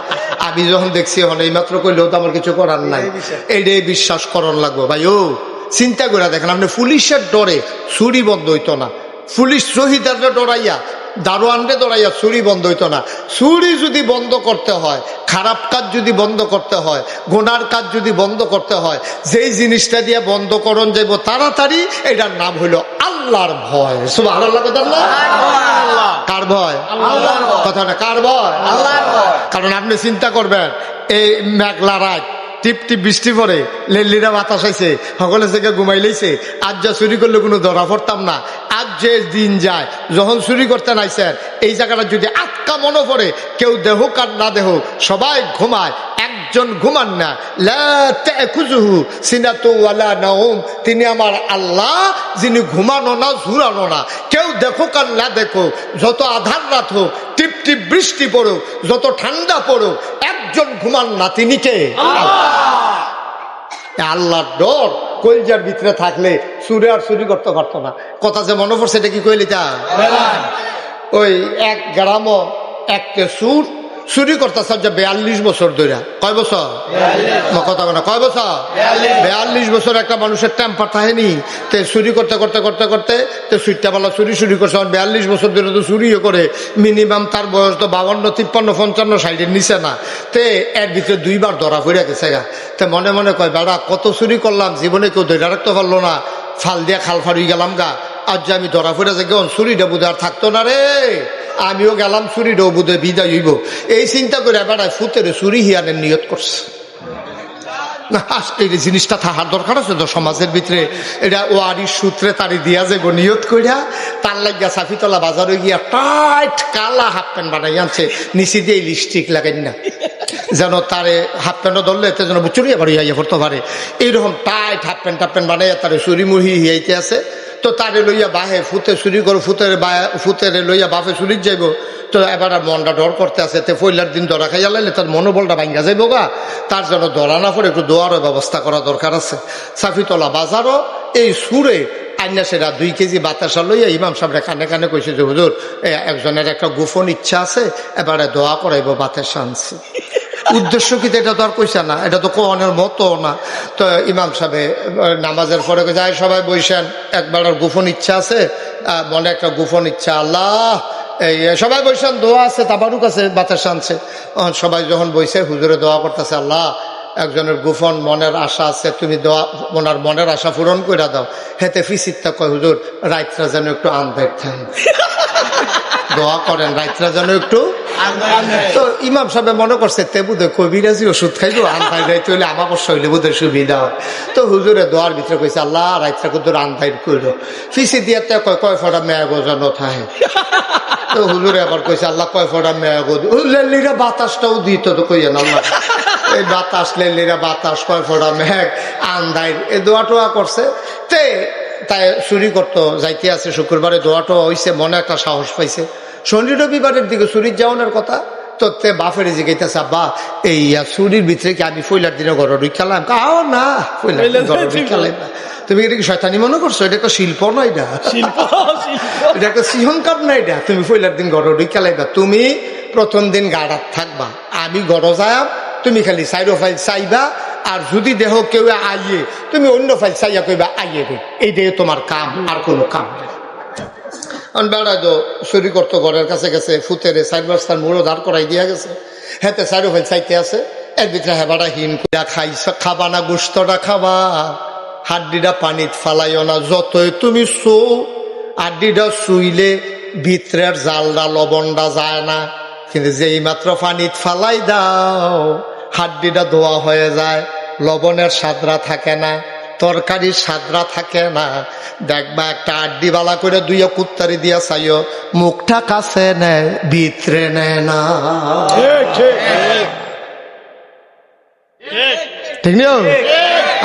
A: আমি যখন দেখছি এখন এইমাত্র কইলেও তো আমার কিছু করার নাই, এইটাই বিশ্বাস করণ লাগবো ভাই। ও চিন্তা করে দেখেন, আপনি পুলিশের ডরে চুরি বন্ধ হইতো না, পুলিশ শহীদাররা ডরাইয়া দারোয়ানরে ডরাইয়া চুরি বন্ধ হইতো না। চুরি যদি বন্ধ করতে হয়, খারাপ কাজ যদি বন্ধ করতে হয়, গুনার কাজ যদি বন্ধ করতে হয়, যেই জিনিসটা দিয়ে বন্ধ করণ যাইব তাড়াতাড়ি, এটার নাম হইলো আল্লাহর ভয়। সুবহানাল্লাহ। কার ভয়? কথাটা কার ভয়? কারণ আপনি চিন্তা করবেন, এই মেঘলা রাত, টিপ টিপ বৃষ্টি পড়ে, লেলিরা বাতাস আইছে, সকলে থেকে ঘুমাই লইছে, আজ যা চুরি করলে কোনো ধরা পড়তাম না। আজ যে দিন যায়, যখন চুরি করতে নাইছেন, এই জায়গাটা যদি আটকা মনে পড়ে, কেউ দেহুক আর না দেহুক, সবাই ঘুমায়, একজন ঘুমান না। লা তাখুযুহু সিনাতু ওয়ালা নাওম, তিনি আমার আল্লাহ, যিনি ঘুমানো না, ঝুরানো না। কেউ দেখুক আর না দেখুক, যত আধার রাত হোক, টিপ টিপ বৃষ্টি পড়ুক, যত ঠান্ডা পড়ুক, একজন ঘুমান না, তিনি কে? আল্লাহর ডর কলজার ভিতরে থাকলে চুরি আর চুরি করতে পারতো না। কথা যে মনে পড়ছে, এটা কি কইলি তা? ওই এক গ্রামও একটা চুরি করতেছে 42 বছর ধরে। কয় বছর? কথা বলে কয় বছর? 42 বছর একটা মানুষের টেম্পার থাকেনি। তো চুরি করতে করতে করতে করতে তো সুইটটা বেলা চুরি করছে। 42 বছর ধরে তো চুরিও করে, মিনিমাম তার বয়স তো 52, 53, 55, 60-এর নিচে না। তে এর ভিতরে 2 বার ধরা পড়ে গেছে গা। তো মনে মনে কয়, বেড়া কত চুরি করলাম, জীবনে কেউ ধরে রাখতে পারলো না, ফাল দিয়া খাল ফাড়ি গেলাম গা। আজ যে আমি ধরা পড়ে যাই, চুরিটা বুধ আর থাকতো না রে, আমিও গেলাম, চুরিটাও বুধে বিদায় হইব। এই চিন্তা করে বেড়ায় ফুতের চুরি হিয়ানের নিয়ত করছে না। এই জিনিসটা থাকার দরকার আছে তো সমাজের ভিতরে। এটা ওয়ারির সূত্রে তারি দিয়া যাব নিয়ত করিয়া, তার লাগিয়া সাফিতলা বাজারে গিয়া টাইট কালা হাফ প্যান্ট বানাই আনছে, নিচে দিয়ে লিপস্টিক লাগাই না, যেন তারে হাফ প্যান্টও ধরলে এতে যেন চুরি আবার ইয়া পড়তে পারে। এইরকম টাইট হাফ প্যান্ট বানাইয়া তারে চুরি মুহি হিয়াইতে আছে। তো তারে লইয়া বাহে ফুতে চুরি করো, ফুতেরে লইয়া বাপে চুরির যাইব। তো এবার মনটা ডর করতে আছে, তে পয়লার দিন ধরা খাইয়া লাইলে তার মনোবলটা ভাঙ্গা যাইব গা। তার জন্য ধরা না পড়ে একটু দোয়ারও ব্যবস্থা করা দরকার আছে। সাফিতলা বাজারও এই সুরে আইনা সেরা 2 কেজি বাতাসা লইয়া ইমাম সাহেবরা কানে কানে কইছে যে হুজুর, একজনের একটা গোপন ইচ্ছা আছে, এবারে দোয়া করাইব, বাতাসা আনছি। উদ্দেশ্য কি এটা তো আর কইছে না, এটা তো কোরআনের মতো না। তো ইমাম সাহেব নামাজের পরে যায়, সবাই বইসেন, একবার গোপন ইচ্ছা আছে, মনে একটা গোপন ইচ্ছা, আল্লাহ এই সবাই বইসেন, দোয়া আছে, তাবারুক আছে, বাতাস আনছে। সবাই যখন বইছে, হুজুরে দোয়া করতেছে, আল্লাহ একজনের গোপন মনের আশা আছে, তুমি দোয়া ওনার মনের আশা পূরণ করে দাও। হেতে ফিসিরটা কয়, হুজুর রাইতরা যেন একটু আন্দাজ থাকে, দোয়া করেন রাইতরা যেন একটু। তো ইমাম সাহেব মনে করছে তে বুধে কবিরাজি ওষুধ খাইবো, আন্দাজ রাইতে হইলে আমার শৈলে বুধের সুবিধা হয়। তো হুজুরে দোয়ার ভিতরে কইছে, আল্লাহ রাইতরা কুদুর আন্দাজ করলো, ফিসি দিয়ে কয় ফোটা মেয়া গোজানো থাকে। তো হুজুরে আবার কইছে, আল্লাহ কয় ফোটা মেয়া গোজা, বাতাসটাও দিত তো কইয়া না, আল্লাহ এই বাতাস লেলিরা বাতাস, কয় ফোটা মেঘ আন্দাই, এই দোয়া টোয়া করছে। তে তাই চুরি করতো যাইতে আছে, শুক্রবারে দোয়া টোয়া হইছে, মনে একটা সাহস পাইছে। শনি রবিবারের দিকে চুরির যাওয়ানোর কথা। তো তে বাপের জিগাইতেছে, আব্বা এই চুরির ভিতরে কি আমি পয়লার দিনে ঘর ঢুকালাম? কাও না, পয়লার ঘর ঢুকালাই না। তুমি এটা কি শয়তানি মনে করছো? এটা একটা শিল্প না, এটা এটা একটা সিহনকাপ না, এটা তুমি পয়লার দিন ঘর ঢুকালাইবা। তুমি প্রথম দিন গাড়াত থাকবা, আমি ঘর যাই, তুমি খালি সাইডো ফাইল চাইবা, আর যদি দেহ কেউ আইয়ে তুমি অন্য ফাইল চাইয়া কইবা আইয়ে রে, এইটাই তোমার কাম, আর কোনো কাম নেই। বেড়ায় তো চুরি করতো, ঘরের কাছে গেছে, ফুতেরে 4 বস্তার মুড়ো ধার করাই দিয়া গেছে, হেতে সাইডো ফাইল চাইতে আছে। এর ভিতরে হেবাটা হিন কইরা খাবা না, গোস্তটা খাবা, হাড্ডিটা পানিত ফালাইও না, যতই তুমি হাড্ডিটা শুইলে ভিতরের জালটা লবণটা যায় না, কিন্তু যেই মাত্র পানিত ফালাই দাও হাড্ডিটা ধোয়া হয়ে যায়, লবণের সাদরা থাকে না, তরকারির সাদরা থাকে না। দেখবা একটা আড্ডি বালা করে দুইয়া কুত্তারি দিয়া চাইও, মুখটা কাছে নেয়, ভিতরে নেয় না। ঠিক না?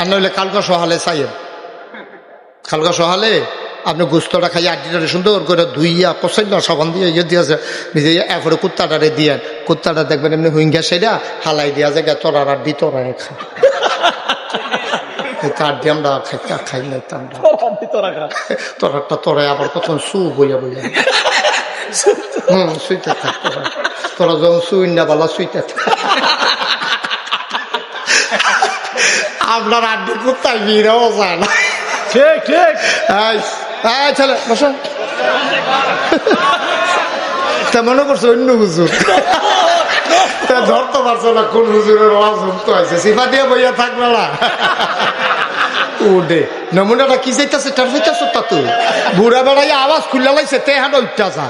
A: আর নইলে কালকা সহালে চাইয়েন, কালকা সহালে আপনি গোস্তটা খাইয়ে আড্ডিটারে সুন্দর করে ধুইয়া কষাইলা সাবান দিয়ে ইয়ে দিয়েছে নিজে এরপরে কুত্তাটারে দিয়ে কুত্তাটা দেখবেন এমনি হুইঙ্গা সেটা হালাই দিয়া যায় তোরার আড্ডি তোরাই খা তার দিয়ে আমরা খাই নাই তোরারটা তোরাই আবার কখন সু বইয়া বইয়া সুইতে থাক তোরা যখন সুইন না বলা সুইতে থাক আপনার আড্ডি কুত্তায় বিড়াও যায় না।
B: ঠিক ঠিক
A: ছেলে বসো মনে করছো অন্য হুজুর ধরতে পারছো না কোন হুজুরের আওয়াজ মুক্ত হয়েছে সিফা দিয়ে বইয়া থাকবে না উঠে নমুনাটা কি চাইতেছে তার চাইতেছো তা তুই বুড়া বেড়াই আওয়াজ খুললে লাইছে তে হান উঠতে যা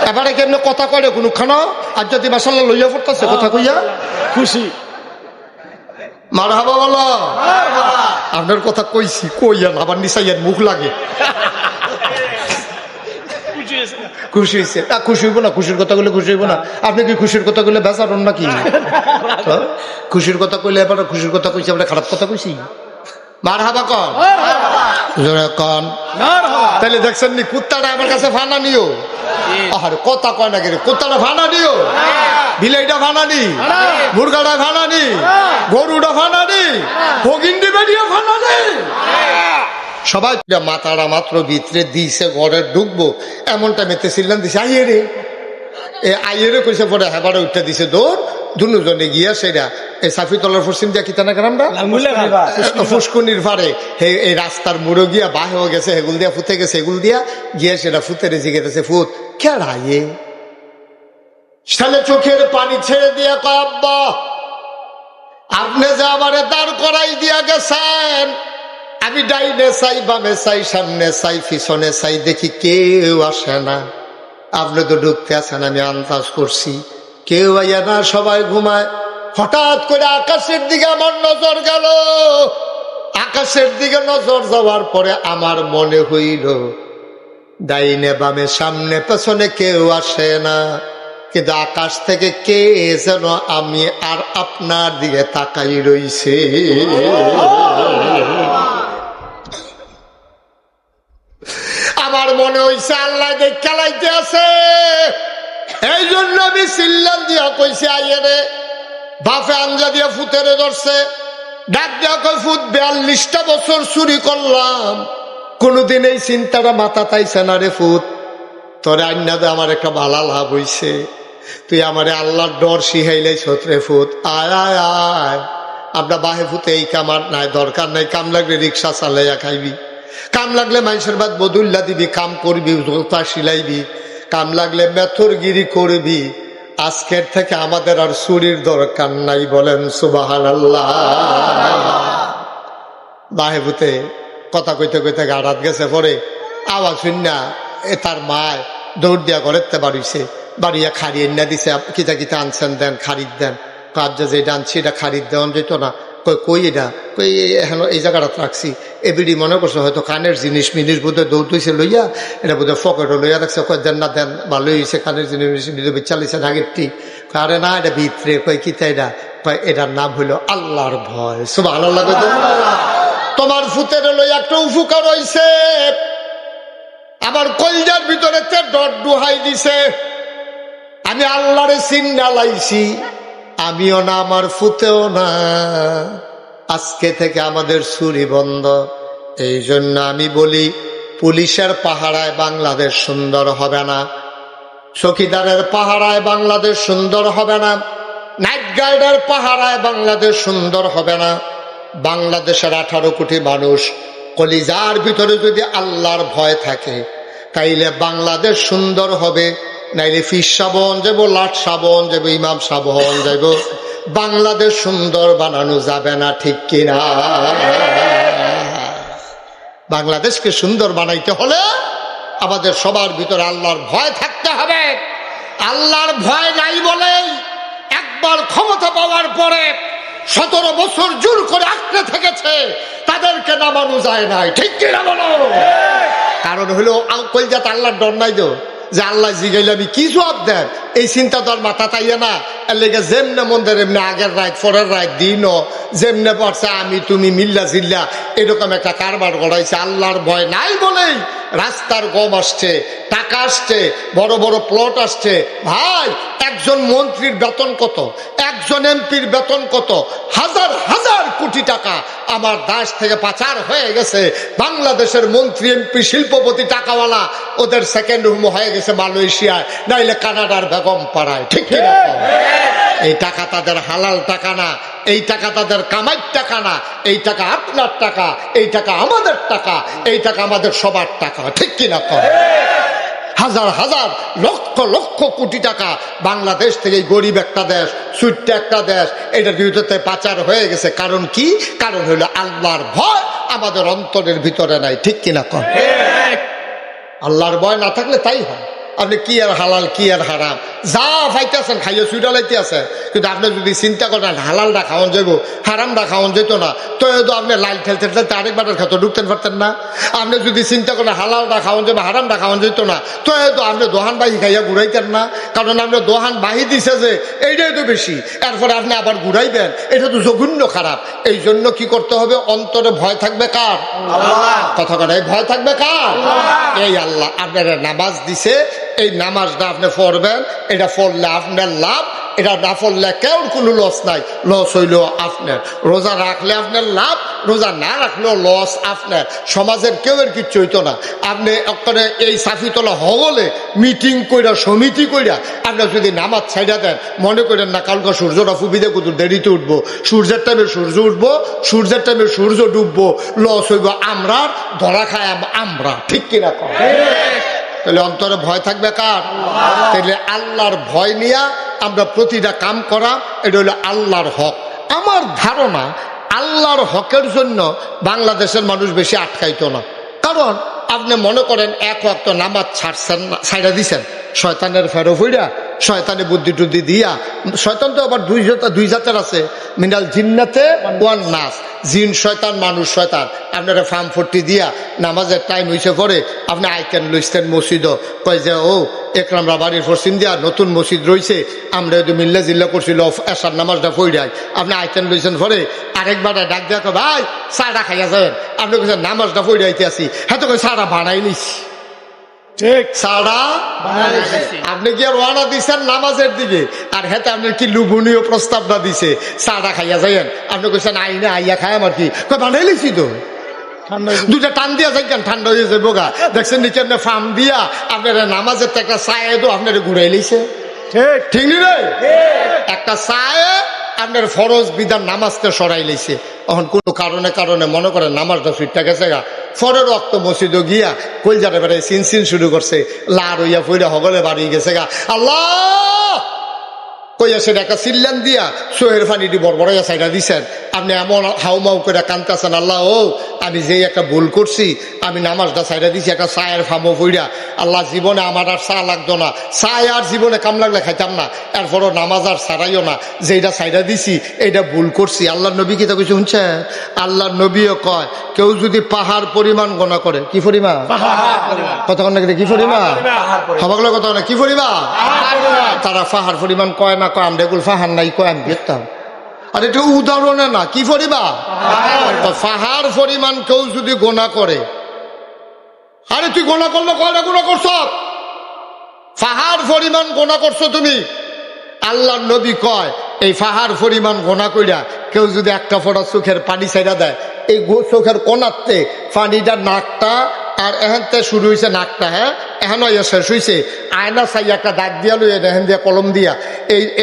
A: এবারে কেমন কথা কয় কোনো খানো আর যদি মাসাল্লাহ লইয়া পড়তেছে কথা কইয়া
B: খুশি
A: মারহাবা বলো আপনার কথা কইছি কইয়া আবার নিচাইয়ার মুখ লাগে খুশি হয়েছে খুশি হইব না খুশির কথা কইলে খুশি হইব না আপনি কি খুশির কথা কইলে বেচারন নাকি খুশির কথা কইলে এবার খুশির কথা কইছি আমরা খারাপ কথা কইছি মারহাবা কন জোরে কন তাহলে দেখছেন নি কুত্তাটা আমার কাছে ফানা নিও আরে কথা কয় না গেলে কুত্তাটা ফানা নিও বিলাইটা ফানানি মুরগাটা ফানানি গরুটা ফানানি ভগিন্ডি বেরিয়ে ফানানি সবাই মাথাটা মাত্র ভিতরে দিছে ঘরে ঢুকবো এমনটা মেতে সিল্লান দিছে আইয়ে রে আইয়ে কইছে পরে হেবারে উঠে দিছে দৌড় দুজনে গিয়া সেটা এই সাফিতলার পশ্চিম দিয়া কিতানা গ্রামটা ফুসকুনির পারে এই রাস্তার মুড়ো গিয়া বাহ হয়ে গেছে হেগুল দিয়া ফুতে গেছে এগুল দিয়া গিয়া সেটা ফুতে রেজে গেছে ফুত খেড়াইয়ে সালে চোখের পানি ছেড়ে দিয়া কয় আব্বা আপনি যে আমারে দাঁড় করাই দিয়া গেছেন আমি ডাইনে চাই বামে চাই সামনে চাই পিছনে চাই দেখি কেউ আসে না আপনি তো ঢুকতে আসেন আমি আন্দাজ করছি কেউ আইয়া না সবাই ঘুমায় হঠাৎ করে আকাশের দিকে আমার নজর গেল আকাশের দিকে নজর যাওয়ার পরে আমার মনে হইল ডাইনে বামে সামনে পেছনে কেউ আসে না কিন্তু আকাশ থেকে কে যেন আমি আর আপনার দিকে তাকাই রইছে আমার মনে হইছে আল্লাহ খেলাইতে আছে এই জন্য আমি সিল্লান দিয়া কইছি আইয়ে রে বাপে আঞ্জা দিয়া ফুতেরে ধরছে ডাক দিয়া কই ফুত 42টা বছর চুরি করলাম কোনদিন এই চিন্তাটা মাথা তাইছে না রে ফুত তোরে আন্নাদে আমার একটা ভালা লাভ হইছে তুই আমারে আল্লাহর ডর শিখাইলাই ছত্রে ফুত আয় আয় আয় আমরা বাহে ফুতে এই কামার নাই দরকার নাই কাম লাগলে রিক্সা চালাইয়া খাইবি কাম লাগলে মানুষের বাদ বদুল্লা দিবি কাম করবি জোতা সিলাইবি কাম লাগলে মেথরগিরি করবি আজকের থেকে আমাদের আর চুরির দরকার নাই বলেন সুবহানাল্লাহ বাহে ফুতে কথা কইতে কইতে গাড়াত গেছে পরে আওয়াজ শুননা তার মায় দৌড় দিয়া ঘরেতে বাড়িছে বাড়িয়া খাড়িয়ে না দিছে কিতা কিতা আনছেন দেন খারিদ দেন কাজ যে আনছি এটা খারিদ দেওয়া যেত না কই এটা কই এখন এই জায়গাটা রাখছি এবিডি মনে করছে হয়তো কানের জিনিস মিনিস বোধহয় দৌড় দিয়েছে লইয়া এটা বোধহয় ফকেটও লইয়া রাখছে কয় দেন না দেন ভালোই হয়েছে কানের জিনিস চালিয়েছে আগেরটি আরে না এটা ভিতরে কয় কিতা এটা কয় এটার নাম হইলো আল্লাহর ভয় সুবহানাল্লাহ তোমার ফুতের লইয়া একটা উপকার হইছে আমার কলজার ভিতরে ডট ডুহাই দিছে আমি আল্লাহরে চিন্না লাইছি আমিও না আমার ফুতেও না আজকে থেকে আমাদের চুরি বন্ধ এই জন্য আমি বলি পুলিশের পাহারায় বাংলাদেশ সুন্দর হবে না চৌকিদারের পাহারায় বাংলাদেশ সুন্দর হবে না নাইট গার্ডের পাহারায় বাংলাদেশ সুন্দর হবে না বাংলাদেশের 18 কোটি মানুষ কলিজার ভিতরে যদি আল্লাহর ভয় থাকে তাইলে বাংলাদেশ সুন্দর হবে নাইলে ফিস সাবন যাব লাট সাবন যাব ইমাম সাবন যাব বাংলাদেশ সুন্দর বানানো যাবে না ঠিক কিনা বাংলাদেশকে সুন্দর বানাইতে হলে আমাদের সবার ভিতরে আল্লাহর ভয় থাকতে হবে আল্লাহর ভয় নাই বলে একবার ক্ষমতা পাওয়ার পরে 17 বছর জোর করে আঁকড়ে থেকেছে তাদেরকে নামানো যায় নাই ঠিক কিনা বলো কারণ হলো কলজাত আল্লাহর ডর নাই তো যে আল্লাহ জিগাইলে আমি কি জবাব দেন এই চিন্তা তো আর মাথা তাইয়ে না। এর লেগে যেমনে মন্দির এমনি আগের রাত পরের রাত দিনও যেমনে পড়ছে আমি তুমি মিল্লা জিল্লা এরকম একটা কারবার গড়াইছে। আল্লাহর ভয় নাই বলেই রাস্তার গম আসছে, টাকা আসছে, বড় বড় প্লট আসছে। ভাই একজন মন্ত্রীর বেতন কত, একজন এমপির বেতন কত, হাজার হাজার কোটি টাকা আমার দেশ থেকে পাচার হয়ে গেছে। বাংলাদেশের মন্ত্রী এমপি শিল্পপতি টাকাওয়ালা ওদের সেকেন্ড হোম হয়ে গেছে মালয়েশিয়ায়, নাইলে কানাডার বেগম পাড়ায়। ঠিক কিনা? এই টাকা তাদের হালাল টাকা না, এই টাকা তাদের কামাইর টাকা না, এই টাকা আপনার টাকা, এই টাকা আমাদের টাকা, এই টাকা আমাদের সবার টাকা। ঠিক কিনা? হাজার হাজার লক্ষ লক্ষ কোটি টাকা বাংলাদেশ থেকে গরিব একটা দেশ, ছোট্ট একটা দেশ, এটা বিরুদ্ধে পাচার হয়ে গেছে। কারণ কি? কারণ হইলো আল্লাহর ভয় আমাদের অন্তরের ভিতরে নাই। ঠিক কিনা? কর আল্লাহর ভয় না থাকলে তাই হয়। আপনি কি আর হালাল কি আর হারাম যা ফাইতেছেন খাইয়ে সুইটা লাইতে আছে, কিন্তু আপনি যদি চিন্তা করেন হালালটা খাওয়ান যাইব হারামটা খাওয়ান যেত না, তো আপনি লাইল ঠেলতে ঠেলতে আরেকবার খেতে ঢুকতে পারতেন না। আপনি যদি চিন্তা করেন হালালটা খাওয়ান যাবে হারামটা খাওয়ান যেত না, তো আপনি দোহান বাহি খাইয়া ঘুরাইতেন না। কারণ আপনি দোহান বাহি দিছে যে এইটাই তো বেশি, এরপরে আপনি আবার ঘুরাইবেন, এটা তো জঘন্য খারাপ। এই জন্য কি করতে হবে? অন্তরে ভয় থাকবে কার? কথা কথা ভয় থাকবে কার? এই আল্লাহ আপনারা নামাজ দিছে, এই নামাজটা আপনি পড়বেন, এটা পড়লে আপনার লাভ, এটা না পড়লে কেউ কোনো লস নাই, লস হইল আপনার। রোজা রাখলে আপনার লাভ, রোজা না রাখলেও লস আপনার। সমাজের কেউ এর কিচ্ছু হইতো না। আপনি ওখানে এই সাফিতলা হগলে মিটিং কইরা সমিতি কইরা আপনার যদি নামাজ ছাইড়া দেন, মনে করেন না কালকে সূর্যটা ফুবিদে কত দেরিতে উঠবো, সূর্যের টাইমে সূর্য উঠবো, সূর্যের টাইমে সূর্য ডুববো, লস হইব আমরা, ধরা খায় আমরা। ঠিক কিনা? তাহলে অন্তরে ভয় থাকবে কার? তাহলে আল্লাহর ভয় নিয়ে আমরা প্রতিটা কাম করা, এটা হলো আল্লাহর হক। আমার ধারণা আল্লাহর হকের জন্য বাংলাদেশের মানুষ বেশি আটকাইতো না। কারণ আপনি মনে করেন এক ওয়াক্ত নামাজ ছাড়ছেন না, ছাইড়া দিছেন, শয়তানের ফেরো ফইরা শয়তানে বুদ্ধি টুদ্ধি দিয়া। শয়তান তো আবার দুই জাতের আছে, মিনাল জিন্নাতে ওয়ান নাস, জিন শয়তান মানুষ শয়তান। আপনারা ফার্ম ফোর্টি দিয়া নামাজের টাইম হয়েছে পরে আপনি আইকেন লইছেন মসজিদ, কয় যে ও একরামরা বাড়ির পশ্চিম দিয়া নতুন মসজিদ রয়েছে, আমরা যদি মিল্লা জিল্লা করছিল এসার নামাজটা পড়াই, আপনি আইকেন লইছেন পরে আরেকবার ডাক দেওয়া ভাই চাটা খাইয়া যাবেন, আপনি কইছেন নামাজটা পড়াইতে আসি, হ্যাঁ তো কই চাটা বানাই নিছি। ঠিক সারা আপনি কি আর ওয়ানা দিচ্ছেন নামাজের দিকে, আর হেতে আপনার কি লুবনীয় প্রস্তাবটা দিছে চাটা খাইয়া যাইয়েন, আপনি কইছেন আইনা আইয়া খায় আমার কি বানাই লিছি তো দুটা টান দিয়া যাইতেন ঠান্ডা হয়ে যাবো গা। দেখছেন নিচে আপনি ফার্ম দিয়া আপনার নামাজের তো একটা চায়ে তো আপনার ঘুরাই লিছে। ঠিক ঠিক নি রে? একটা চায়ে আপনার ফরজ বিধান নামাজকে সরাই লিছে। এখন কোনো কারণে কারণে মনে করেন নামাজটা ফিরটা গেছে গা, ফরের রক্ত মসজিদে গিয়া কইজারে বেড়ে সিন শুরু করছে, লার হইয়া ফইরা হগলে বাড়ি গেছে গা, আল্লাহ কইয়া সেটা একটা সিল্লান দিয়া সোহের ফানিটি বড়বড়াইয়া সাইডা দিছেন। আপনি এমন হাউমাউ করে কানতেছেন, আল্লাহ ও আমি যেই একটা ভুল করছি, আমি নামাজটা সাইডা দিছি একটা চায়ের ফামো ফইরা, আল্লাহ জীবনে আমার আর চা লাগতো না, চায় আর জীবনে কাম লাগলে খাইতাম না, এরপরও নামাজ আর ছাড়াইও না, যেটা সাইডা দিছি এইটা ভুল করছি। আল্লাহ নবী কি তা কিছু শুনছে? আল্লাহ নবীও কয় কেউ যদি পাহাড় পরিমাণ গণা করে, কি পরিমাণ কতক্ষণ নাকি কি পরিমাণ হবাগলো কত না কি পরিমাণ, তারা পাহাড় পরিমাণ কয় না, কয় আমরা এগুলো পাহাড় নাই, কয় আমি দেখতাম। আর এটা উদাহরণে না, কি পরিমাণ পাহাড় পরিমাণ কেউ যদি গোনা করে, আরে তুই গোনা করলে কয়টা গোনা করছ, পাহাড় পরিমাণ গোনা করছো তুমি। আল্লাহ নবী কয় এই পাহাড় পরিমাণ গোনা কইরা কেউ যদি একটা ফোঁটা চোখের পানি ছাইড়া দেয়, এই চোখের কোনাতে পানিটা নাকটা আর এখানতে শুরু হয়েছে নাকটা, হ্যাঁ এখানে শেষ হয়েছে, আয়না চাই একটা দাগ দিয়া লইয়া এখান দিয়া কলম দিয়া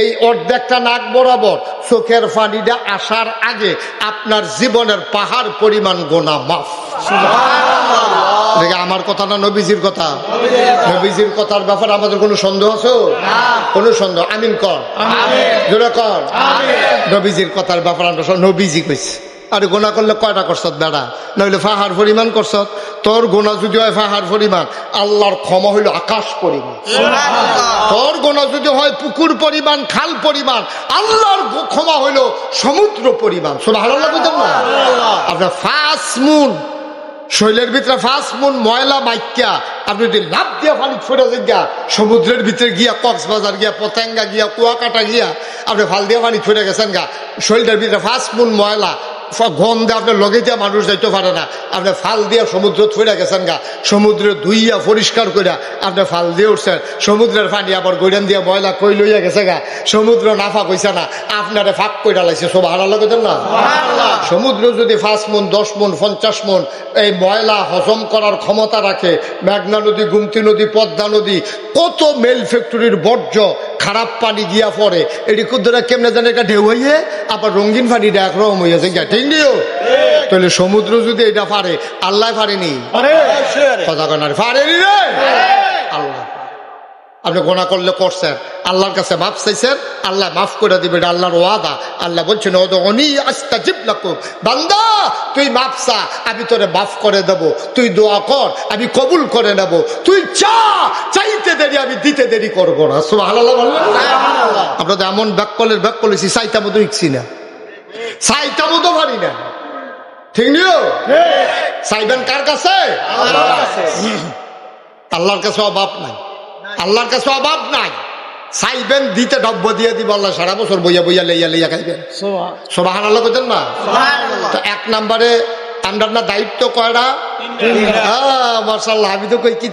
A: এই অর্ধেকটা নাক বরাবর চোখের পানিটা আসার আগে আপনার জীবনের পাহাড় পরিমাণ গোনা মাফ। আমার কথা না নবীজির কথা? নবীজির কথার ব্যাপারে আমাদের কোনো সন্দেহ আছে? কোনো সন্দেহ? আমিন কর, জোরে কর। নবীজির কথার ব্যাপারে আমরা নবীজি কইছি। আর গোনা করলে কয়টা করছত বেড়া, নইলে পাহাড় পরিমাণ করছত। তোর গোনা যদি হয় পাহাড় পরিমাণ, আল্লাহর ক্ষমা হইল আকাশ পরিমাণ। তোর গোনা যদি হয় পুকুর পরিমাণ, খাল পরিমাণ, আল্লাহর ক্ষমা হইল সমুদ্র পরিমাণ। সুবহানাল্লাহ বুঝলাম না? আপনার 5 মুন শৈলের ভিতরে 5 মণ ময়লা মাইক্যা আপনি যদি লাভ দিয়া পানি ছড়ে গিয়া সমুদ্রের ভিতরে গিয়া কক্সবাজার গিয়া পতেঙ্গা গিয়া কুয়াকাটা গিয়া আপনি ফাল দিয়া পানি ছড়ে গেছেন গা শৈলের ভিতরে 5 মণ ময়লা গন্ধে আপনার লগে দিয়া মানুষ যাইতে পারে না আপনি ফাল দিয়া সমুদ্র ছড়ে গেছেন গা সমুদ্রে ধুইয়া পরিষ্কার কইরা আপনি ফাল দিয়ে উঠছেন সমুদ্রের পানি আবার গৈরান দিয়া ময়লা কই লইয়া গেছে গা সমুদ্র নাফা কইছে না আপনারে ফাঁক কইরা লাইছে সব হারালো কইতেন না সমুদ্র যদি 5 মণ 10 মণ 50 মণ এই ময়লা হজম করার ক্ষমতা রাখে মেঘনা নদী গুমতি নদী পদ্মা নদী কত মেল ফ্যাক্টরির বর্জ্য খারাপ পানি গিয়া পড়ে এটি কুদ্দরা কেমনে জানে এটা ঢেউ হইয়ে আবার রঙিন পানিটা একরকম হইয়াছে ঠিক নিও তাহলে সমুদ্র যদি এটা পারে আল্লাহ পারেনি কথা কনার পারেনি রে আল্লাহ আপনি গোনা করলে করছেন আল্লাহর কাছে মাফ চাইছেন আল্লাহ মাফ করে দিবে এটা আল্লাহর ওয়াদা আল্লাহ বলছেন বান্দা তুই মাফ চা আমি তোরে মাফ করে দেব তুই দোয়া কর আমি কবুল করে নেব তুই চাইতে দেরি আমি দিতে দেরি করবো না সুবহানাল্লাহ বললেন আমরা তো এমন ব্যাককলের ব্যাক করেছি চাইতা মতো ইচ্ছি না চাইতা মতো পারি না ঠিক নিও চাইবেন কার কাছে আল্লাহর কাছে অভাব নাই আল্লাহর কাছে অভাব নাই চাইবেন দিতে ডব্য দিয়ে দিব আল্লাহ সারা বছর বইয়া বইয়া লইয়া লইয়া খাইবেন সুবহানাল্লাহ কইতেন না তো 1 নম্বরে আমরা না দায়িত্ব কয়টা মাশাআল্লাহ আমি তো কই কি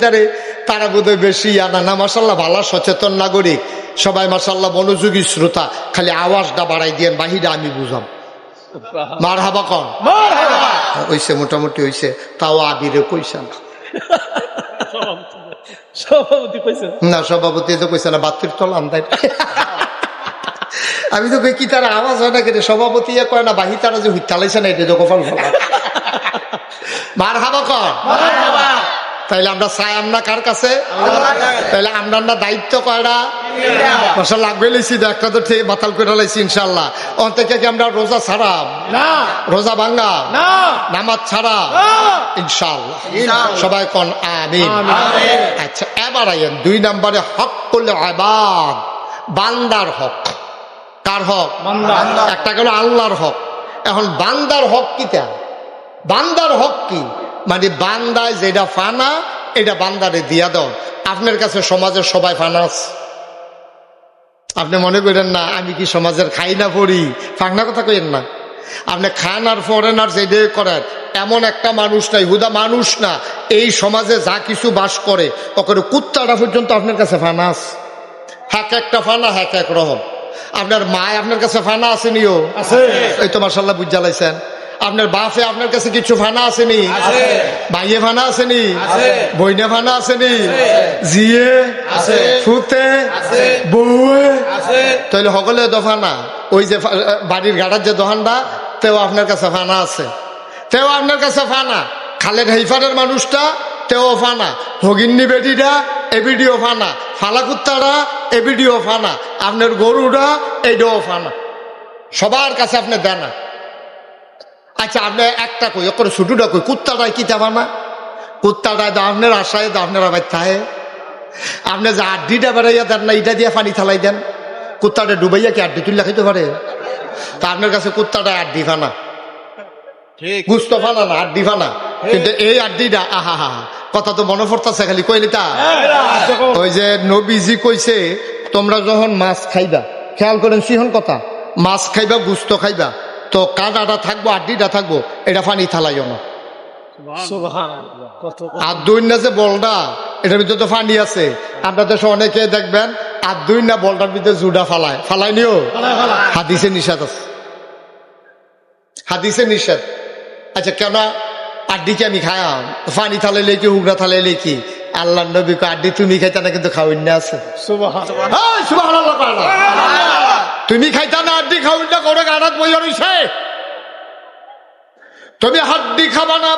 A: তারা বোধহয় বেশি আনা না মাশাআল্লাহ ভালো সচেতন নাগরিক সবাই মাশাআল্লাহ মনোযোগী শ্রোতা খালি আওয়াজটা বাড়াই দিয়েন বাহিরে আমি বুঝাম মারহাবা কন হইছে মোটামুটি হইছে তাও আবিরে কইছেন
B: সভাপতি কইছে
A: না সভাপতি তো কইছে না বাতির তলাম তাই আমি তো কই কি তারা আওয়াজ হয় না কেটে সভাপতি কয় না বাহি তারা যে চালাইছে না এটা তো কপাল ফেলা মারহাবা কন তাইলে আমরা চাই আমরা কার কাছে তাইলে আমরা না দায়িত্ব কয়টা মাশাআল্লাহ লাগবে লইছি একটা তো ঠিক বাতাল করে লাইছি ইনশাআল্লাহ ওখান থেকে কি আমরা রোজা ছাড়াম
B: না
A: রোজা ভাঙ্গা
B: না
A: নামাজ ছাড়া ইনশাআল্লাহ সবাই কোন আমিন আচ্ছা এবার আইয়েন 2 নম্বরে হকুল ইবাদ বান্দার হক কার হক একটা গেল আল্লাহর হক এখন বান্দার হক কিটা বান্দার হক কি মানে বান্দায় যেটা ফানা এটা বান্দারে দিয়া দাও আপনার কাছে সমাজের সবাই ফানা আছে আপনি মনে করেন না আমি কি সমাজের খাই না পড়ি ফাংনা কথা কইেন না আপনি খান আর পড়েন আর যেটা করেন এমন একটা মানুষ নাই হুদা মানুষ না এই সমাজে যা কিছু বাস করে ওকে কুত্তাটা পর্যন্ত আপনার কাছে ফানা আছে হ্যাক একটা ফানা হ্যাক এক রকম আপনার মায় আপনার কাছে ফানা আসেনিও এই তো মাশাআল্লাহ বুঝ জ্বালাইছেন আপনার বাপে আপনার কাছে কিছু ফানা আসেনি ভাইয়ে ফানা আসেনি বইনে ফানা আসেনি জিয়ে ফুতে বউয়ে তাহলে সকলে দফানা ওই যে বাড়ির গাড়ার যে দোকানটা তেও আপনার কাছে ফানা আছে তেও আপনার কাছে ফানা খালেদ হাইফারের মানুষটা তেও ফানা ভগিন্নি বেটিটা এবিডিও ফানা ফালা কুত্তারা এবিডিও ফানা আপনার গরুটা এইটাও ফানা সবার কাছে আপনি দেনা আচ্ছা আপনি একটা কই করে ছুটুটা কই কুত্তাটাই কি যাবা না কুত্তাটায় তো আপনার আশায় তো আপনার আবার থাহে আপনি যে আড্ডিটা বেড়াইয়া দেন না এটা দিয়ে পানি থালাই দেন কুত্তাটা ডুবাইয়া কি আড্ডি তুললে খাইতে পারে তা আপনার কাছে কুত্তাটা আড্ডি ফানা গুস্ত ফানা না আড্ডি ফানা কিন্তু এই আড্ডিটা আহা হা কথা তো মনে পড়তেছে খালি কইলি তা ওই যে নবীজি কইছে তোমরা যখন মাছ খাইবা খেয়াল করেন সিহন কথা মাছ খাইবা গুস্ত খাইবা তো কাদাটা থাকবো আড্ডিটা থাকবো এটা পানি থালাইও না আর 2 না যে বলটা এটার ভিতরে তো পানি আছে আপনার দেশে অনেকে দেখবেন আর 2 না বলটার ভিতরে জুডা ফালাই নিও হাদিসে নিষেধ আছে হাদিসে নিষেধ আচ্ছা কেন আড্ডিকে আমি খায়াম পানি থালাইলে কি উগরা থালাইলে কি আল্লাহ নবী আড্ডি তুমি খাইতা না কিন্তু খাওয়াই না আছে তুমি খাইতা না আড্ডি খাওয়াই না করে গাড়াত বইয়া রইছে তুমি হাড্ডি খাবা না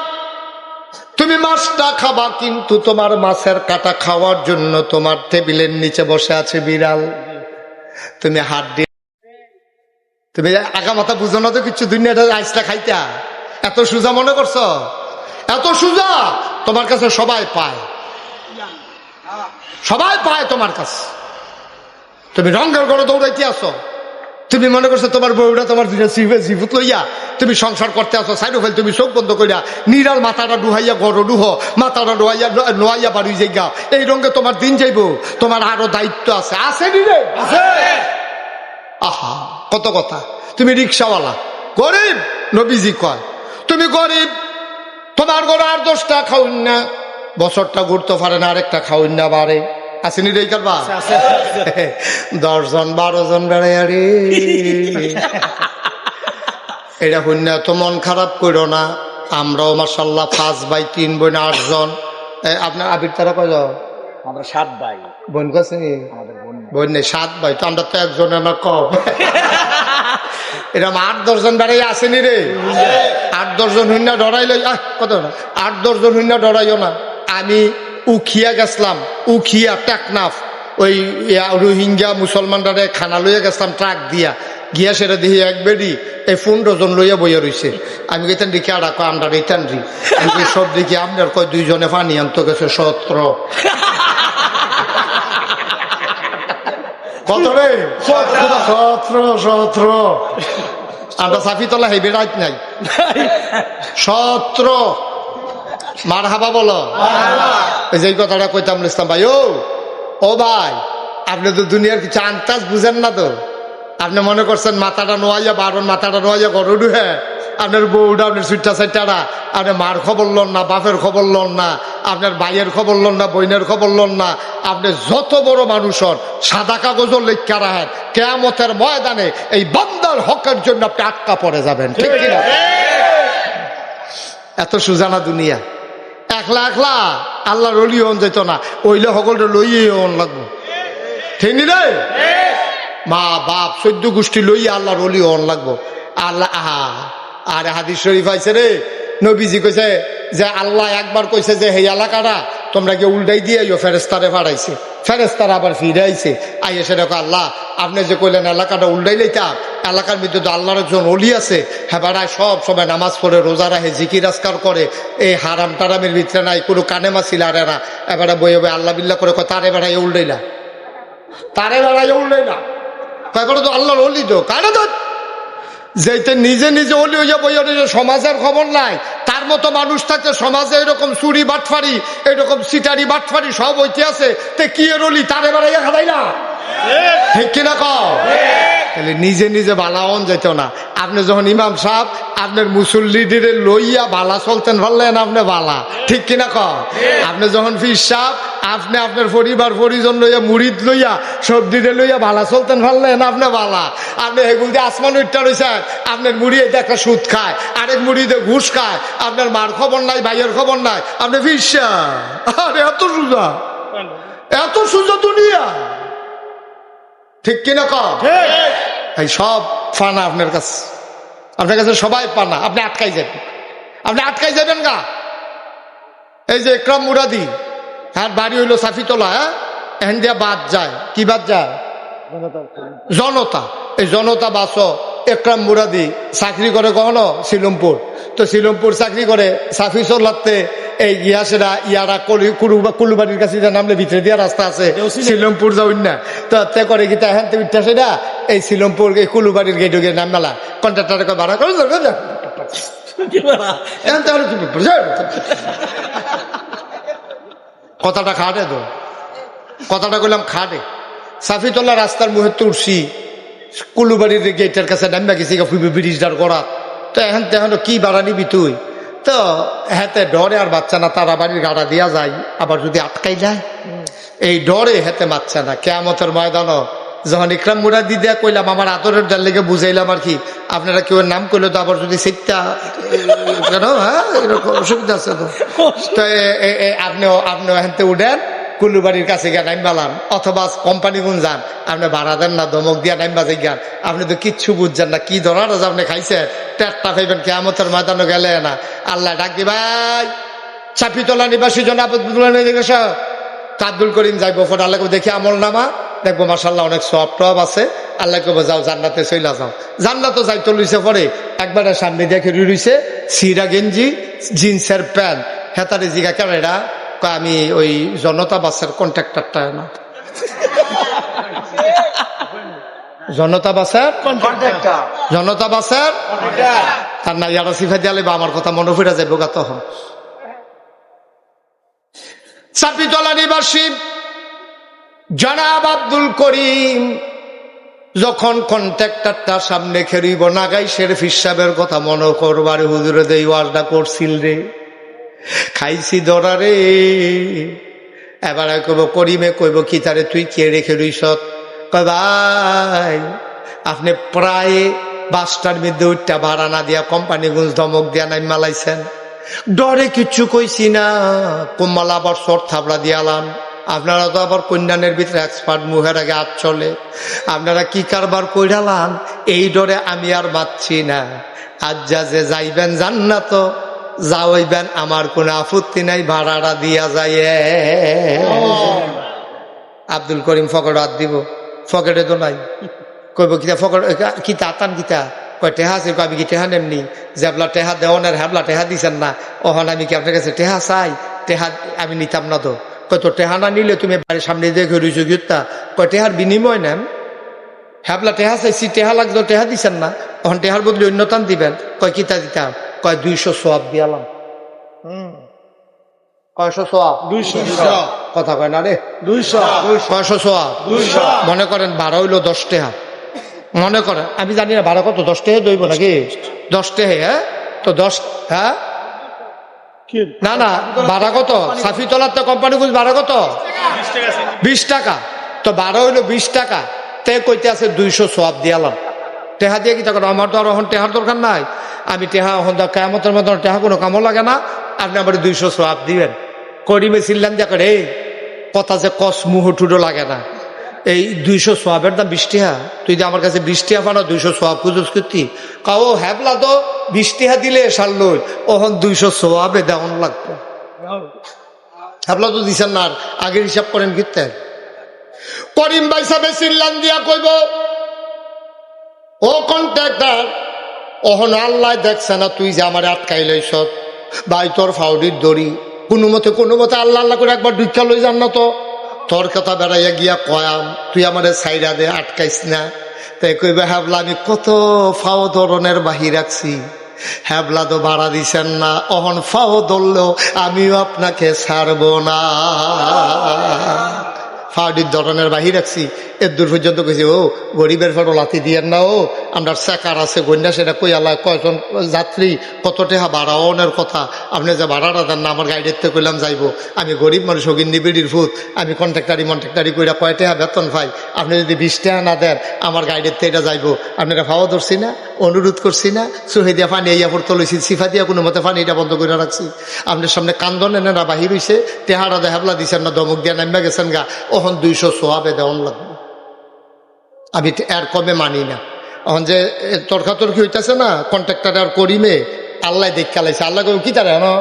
A: তুমি মাছটা খাবা কিন্তু তোমার মাছের কাটা খাওয়ার জন্য তোমার টেবিলের নিচে বসে আছে বিড়াল তুমি হাড্ডি তুমি আগা মাথা বুঝো না তো কিছু দুনিয়াটা আইসটা খাইতা এত সোজা মনে করছো এত সোজা তোমার কাছে সবাই পায় তোমার কাছে তুমি রঙের ঘরে দৌড়াইতে আসো তুমি মনে করছো তোমার বউটা তোমার জিভুত লইয়া তুমি সংসার করতে আসো সাইড ফেল, তুমি চোখ বন্ধ করিয়া নিরাল মাথাটা ডুহাইয়া গড় ডুহ, মাথাটা ডুহাইয়া নোয়াইয়া বাড়ি যাইগা, এই রঙে তোমার দিন যাইব। তোমার আরো দায়িত্ব আছে, আছে নি রে? আহা, কত কথা। তুমি রিক্সাওয়ালা, গরিব, নবীজি কয় তুমি গরিব, তোমার ঘরে আর 10টা খাউন না, বছরটা ঘুরতে পারে না, আরেকটা খাউন না বাড়ে, আসেনি রে কারবা? 10 জন 12 জন বেড়াইয়া রে। এটা হইন না, তো মন খারাপ করো না। আমরাও মাশাআল্লাহ 5 ভাই 3 বোন 8 জন। আপনার আবির তারা কয়জন?
B: আমরা 7 ভাই।
A: বোন কাছে বোন নেই, 7 ভাই, তো আমরা তো একজন, আমার কম। এরকম 8-10 জন বেড়াই আসেনি রে? 8-10 জন হইনা ডরাইল, কত না 8-10 জন হইনা ডরাইও না। আমি উখিয়া গেছিলাম, উখিয়া টেকনাফ, ওই রোহিঙ্গা মুসলমানরা খানা লইয়া গেছিলাম ট্রাক দিয়া, গিয়া সেটা দেখি এক বেডি এই 15 জন লইয়া বইয়া রইছে। আমি গেতেন দেখি আর আমরা রেতান রি, আমি সব দেখি আপনার কয় 2 জনে পানি আনতে গেছে 17। কত রে? 17। আমরা সাফিতলা হেবে রাত নাই, 17। মার হাবা বলো। এই যে কথাটা কইতাম ইসলাম ভাই, ও ভাই, আপনি তো দুনিয়ার কিছু আন্তাজ বুঝেন না তো। আপনি মনে করছেন মাথাটা নোয়াইয়া বারণ, মাথাটা নোয়াইয়া গরু হ্যাঁ, আপনার বউটা, আপনার সুইটা সাইটারা, আপনি মার খবর লন না, বাপের খবর লন না, আপনার ভাইয়ের খবর লন না, বোনের খবর লন না। আপনি যত বড় মানুষ হন, সাদা কাগজও লেখা রাখেন, কিয়ামতের ময়দানে এই বান্দার হকের জন্য আপনি আটকা পড়ে যাবেন, ঠিক কিনা? এত সুজানা দুনিয়া। একলা একলা আল্লাহর ওলি হন যেত না, ওইলে সকলটা লইয়ে হন লাগবো, ঠিক নি রে? মা বাপ 14 গোষ্ঠী লইয়া আল্লাহর ওলি হন লাগবো। আল্লাহ আর হাদিস শরীফ আইছে রে, নবীজি কইছে যে আল্লাহ একবার কইছে যে এই এলাকাটা তোমরা কি উল্টাই দিয়ে ফেরেস্তারে ফাড়াইছে, ফেরেস্তারা আবার ফিরে আইছে, আইয়ে সেটা আল্লাহ আপনি যে কইলেন এলাকাটা উল্টাই লইতাম, এলাকার মধ্যে তো আল্লাহর একজন অলি আছে, হ্যাঁ বেড়ায় সব সময় নামাজ পড়ে, রোজা রাখে, জিকির আজকার করে, এই হারাম টারামের ভিতরে নাই কোনো কানে মাছিল আর এরা এবারে বইয়ে বই আল্লাহ বিল্লাহ করে, তারে বেড়াই উল্টাইলা, তারে বেড়াই উল্টাইলা, কয়বার তো আল্লাহর অলি তো কারে তো যেতে নিজে নিজে অলি হইয়া বইয়া সমাজের খবর নাই, তার মতো মানুষ থাকতে সমাজে এরকম চুরি বাটফারি, এরকম সিটারি বাটফারি সব হইতে আছে, তে কি এর অলি তারে বেড়াইয়া খাদাইলা, ঠিক কিনা কও? তাহলে নিজে নিজে বালা হন যেত না। আপনি যখন ইমাম সাহেব আপনার মুসল্লিদের লইয়া বালা চলতেন পারলেন, আপনি বালা, ঠিক কিনা কও? আপনি যখন ফির সাহেব আপনি আপনার পরিবার পরিজন লইয়া মুরিদ লইয়া সবজিরে লইয়া বালা চলতেন পারলেন, আপনি বালা। আপনি এগুলো দিয়ে আসমান উঠতে রয়েছেন, আপনার মুড়ি একটা সুদ খায়, আরেক মুড়িতে ঘুষ খায়, আপনার মার খবর নাই, ভাইয়ের খবর নাই, আপনি ফির সাহেব। আরে এত সোজা, এত সোজা দুনিয়া, ঠিক কিনা কও? এই সব ফানা আপনার কাছে, আপনার কাছে সবাই পানা, আপনি আটকাই যাবেন, আপনি আটকাই যাবেন গা। এই যে একরাম মুরাদি, তার বাড়ি হইলো সাফিতলা, হ্যাঁ, এখান দিয়া বাদ যায়, কি বাদ যায়? জনতা। এই জনতা বাস একরাম মুরাদি চাকরি করে কখনো শিলমপুর, তো শিলমপুর চাকরি করে সাফি চলাতে এই ইয়াসেরা ইয়ারা কুলুবাড়ির কাছে নামলে ভিতরে দিয়া রাস্তা আছে, শিলমপুর যাবেন না, তো তে করে কি হ্যাঁ উঠতে সেটা এই শিলমপুর এই কুলুবাড়ির গেটে গিয়ে নাম মেলা কন্ট্রাক্টারকে ভাড়া করে কথাটা খাটে, তো কথাটা কইলাম খাটে। সাফিতলা রাস্তার মুহে তুলসি কুলুবাড়ির গেটের কাছে নামা গেছি ব্রিজটার করা, তো এখন তেহন কি ভাড়া নিবি তুই? তো হেতে ডরে আর বাচ্চা না, তারা বাড়ির গাড়া দিয়া যায়, আবার যদি আটকাই যায় এই ডরে হেতে বাচ্চা না। কেয়ামতের ময়দানও যখন ইকরাম মুরাদি দিয়া কইলাম আমার আদরের ডাল লেগে বুঝাইলাম আর কি, আপনারা কেউ নাম করলে তো আবার যদি সেটা কেন, হ্যাঁ এরকম অসুবিধা আছে তো, তো আপনিও হেনতে উঠেন কুলুবাড়ির কাছে গিয়ে নাম বালান, অথবা কোম্পানি গুণ যান, আপনি ভাড়া দেন না, ধমক দিয়া নাম বাজে গান, আপনি তো কিচ্ছু বুঝছেন না, কি ধরার আপনি খাইছেন, পেটটা খাইবেন কেয়ামতের ময়দানও গেলে না। আল্লাহ ডাক দি, ভাই সাফিতলা নিবাসী জন আব্দুল করিম যাইব, ফোন আল্লাহ দেখি আমল নামা দেখবো মাসাল্লাহ অনেক সব টব আছে, আল্লাহ কব যাও জান্নাতে চইলা যাও। জান্নাতও যাইতে লইছে, পরে একবারে সামনে দেখে রইছে সিরা গেঞ্জি জিন্সের প্যান্ট, হেতারে জিগা কেন এটা, আমি ওই জনতা বাসের কন্ট্রাক্টরটা না, জনতা বাসের জনতা বাসের তার না ইয়ারা সিফা দিয়ালে বা আমার কথা মনে ফিরে যাইব গা তখন। চাপিতলা নিবাসী জনাব আব্দুল করিম যখন কন্ট্রাক্টরটা সামনে খেরিব নাগাই শেরফ হিসাবের কথা মনে করবার হুজুরে দেই ওয়াজটা করছিল রে, খাইছি ধরা রে। এবার কইব করিমে কইব কি তারে তুই কে রেখে রইস? কয় ভাই আপনি প্রায় বাসটার মধ্যে উঠটা ভাড়া না দিয়া কোম্পানিগঞ্জ ধমক দিয়া নাই মালাইছেন, ডরে কিচ্ছু কইছি না, কোম্মালা আবার শর্ট থাবড়া দিয়ালাম। আপনারা তো আবার কন্যানের ভিতরে এক্সপার্ট, মুহের আগে হাত চলে, আপনারা কি কারবার কইরালাম, এই ডরে আমি আর বাঁচছি না। আজ যা যে যাইবেন জান্নাত যাওয়াইবেন, আমার কোনো আপত্তি নাই, ভাড়াটা দিয়া যায়। আব্দুল করিম ফকেট হাত দিব, ফকেটে তো নাই। কইব কিতা ফকেট কিতা আতান কিতা? কয় টেহা আছে। আমি কি টেহা নেমনি? যেবলা টেহা দেওয়ানের হ্যাবলা টেহা দিছেন না, ওহন আমি কি আপনার কাছে টেহা চাই? টেহা আমি নিতাম না তো। কয় তো টেহা না নিলে তুমি বাড়ির সামনে দেখে রইছো গিতা? কয় টেহার বিনিময় নেন, হ্যাবলা টেহা চাইছি, টেহা লাগতো, টেহা দিছেন না, ওহন টেহার বদলে অন্যতান দিবেন। কয় কিতা দিতাম? কয় 200 সোয়াব দিয়ালাম। কয়শো সোয়াব? 200। কথা কয় না রে, 200। কয়শো সোয়াব? 200। মনে করেন ভাড়া হইলো 10 টাকা, মনে করেন, আমি জানি না ভাড়া কত, 10 টাকা দইব নাকি? 10 টাকা। হ্যাঁ তো 10, হ্যাঁ না না ভাড়া কত? সাফিতলার তো কোম্পানিগুলো ভাড়া কত? 20 টাকা। তো ভাড়া হইলো 20 টাকা, তে কইতে আছে 200 সোয়াব দিয়ালাম। টেহা দিয়ে কি তখন? আমার তো আর এখন টেহার দরকার নাই, আমি টেহা এখন কেয়ামতের মতো টেহা কোনো কামও লাগে না, আপনি আমার 200 সোয়াব দিবেন। করিমে ছিলেন দেখো রে, কথা যে কস মুহূর্ত লাগে না। এই 200 সোয়াবের দাম 20 টাকা, তুই যে আমার কাছে 20 টাকা পানো 200 সোয়াব খুঁজুস করতি? কাও হ্যাবলা তো 20 টাকা দিলে সার লই, ওহন 200 সোয়াবে দেওয়ান লাগবে। হ্যাবলা তো দিছেন না, আগের হিসাব করেন কিতে? করিম ভাই সাহেব চিল্লান দিয়া কইব, ও কন্ট্রাক্টর, ওহন আল্লাহ দেখছে না তুই যে আমার আটকাই লইছ, ভাই তোর ফাউডির দড়ি কোনো মতে আল্লাহ আল্লাহ করে একবার ঢুকা লই যান না তো, তোর কথা বেড়াইয়া গিয়া কয়াম, তুই আমার সাইডা দে, আটকাইস না। তাই কইবে হ্যাবলা আমি কত ফাও ধরনের বাহি রাখছি, হ্যাবলা তো ভাড়া দিছেন না, অহন ফাও ধরলেও আমিও আপনাকে ছাড়বো না। ফাউডির ধরনের বাহি রাখছি, এর দূর পর্যন্ত কইছি, ও গরিবের ফটো লাথি দিয়েন না, ও আমরা চেকার আছে গন্যা, সেটা কই আল্লাহ কয়জন যাত্রী কত টাকা ভাড়া ওনের কথা, আপনি যে ভাড়াটা দেন না, আমার গাড়ির থেকে কইলাম যাইব, আমি গরিব মানুষ, অগিন্দি বিড়ির ফুট, আমি কন্ট্রাক্টারি কইরা কয় টাকা বেতন পাই, আপনি যদি 20 টাকা না দেন আমার গাড়ির থেকে এটা যাইব। আপনারা ভাওয়া ধরছি না, অনুরোধ করছি না, চোহে দিয়া পানি ইয়া পড়তে লইছি, সিফা দিয়া কোনো মতে পানি এটা বন্ধ করে রাখছি, আপনার সামনে কান্দন এনে না বাহির হইছে, টেহারা দেহাবলা দিছেন না, দমক দিয়া নামিয়া গেছেন গা, ওহন 200 সোয়াবে দেওয়ান লাগবে। আমি এর কমে মানি না। এখন যে তর্কাতর্কি হইতেছে না কন্ট্রাক্টর আর করিমে, আল্লাহ দেখ কালাইছে। আল্লাহ কই কি তারা না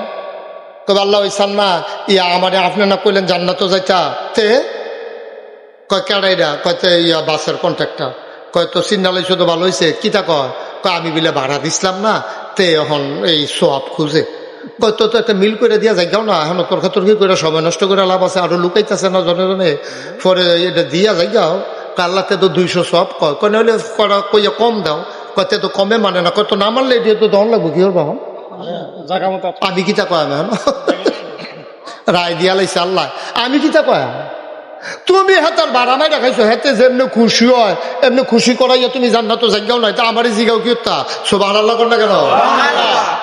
A: কবে আল্লাহ হইসান না, ইয়া আমার আপনি না কইলেন জান্নাত যাইতা, তে কয় কেডাইরা? কয়তে ইয়া বাসের কন্ট্রাক্টর। কয় তো সিন্নালাই শুধু ভালো হয়েছে, কিতা কয়? আমি বিলে ভাড়া দিছিলাম না, তে এখন এই সোয়াব খুঁজে। কয় তো একটা মিল করে দিয়া যাইগাও না, এখন তর্কাতর্কি করে সময় নষ্ট করে লাভ আছে, আরো লুকাইতেছে না জনে জনে, পরে এটা দিয়া যাইগাও। আল্লাহতে তো 200 সব কয়, কয় নইলে কইয়া কম দাও, কয়তে তো কমে মানে না, কয় তো না মানলে দিয়ে তো দন লাগবো, কি হবো আমি কিতা কয়? আমি রায় দিয়া লাইছে আল্লাহ, আমি কিতা কয়? তুমি হাতার বাড়া মাই দেখাইছো, হেতে যেমনি খুশি হয় এমনি খুশি করাইয়া তুমি জান্নাত জায়গাও নাই, তা আমারই জিগাও কি তা সুবহানাল্লাহ কর না কেন?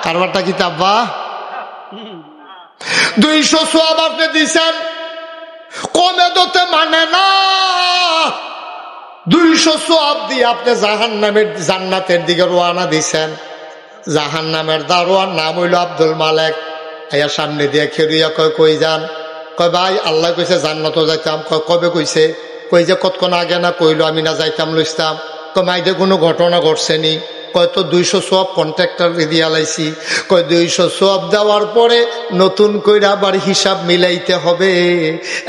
A: কারবারটা কি তাব্বা 200 সোয়াব আপনি দিছেন, কমে দতে মানে না, 200 সোয়াব দিয়ে আপনি জান্নাতের দিকে রওনা দিছেন। জাহান্নামের দারোয়ান নাম হইল আব্দুল মালেক, আয়া সামনে দিয়ে খেরুইয়া কয় কই যান? কয় ভাই আল্লাহ কইছে জান্নাতও যাইতাম। কয় কবে কইছে? কই যে কতক্ষণ আগে না কইলো আমি না যাইতাম লইতাম। কয় মাইদে কোনো ঘটনা ঘটছেনি? কয় তো 200 সোয়াব কন্ট্রাক্টর দিয়া লাইছি। কয় 200 সোয়াব দেওয়ার পরে নতুন কইরা আবার হিসাব মিলাইতে হবে,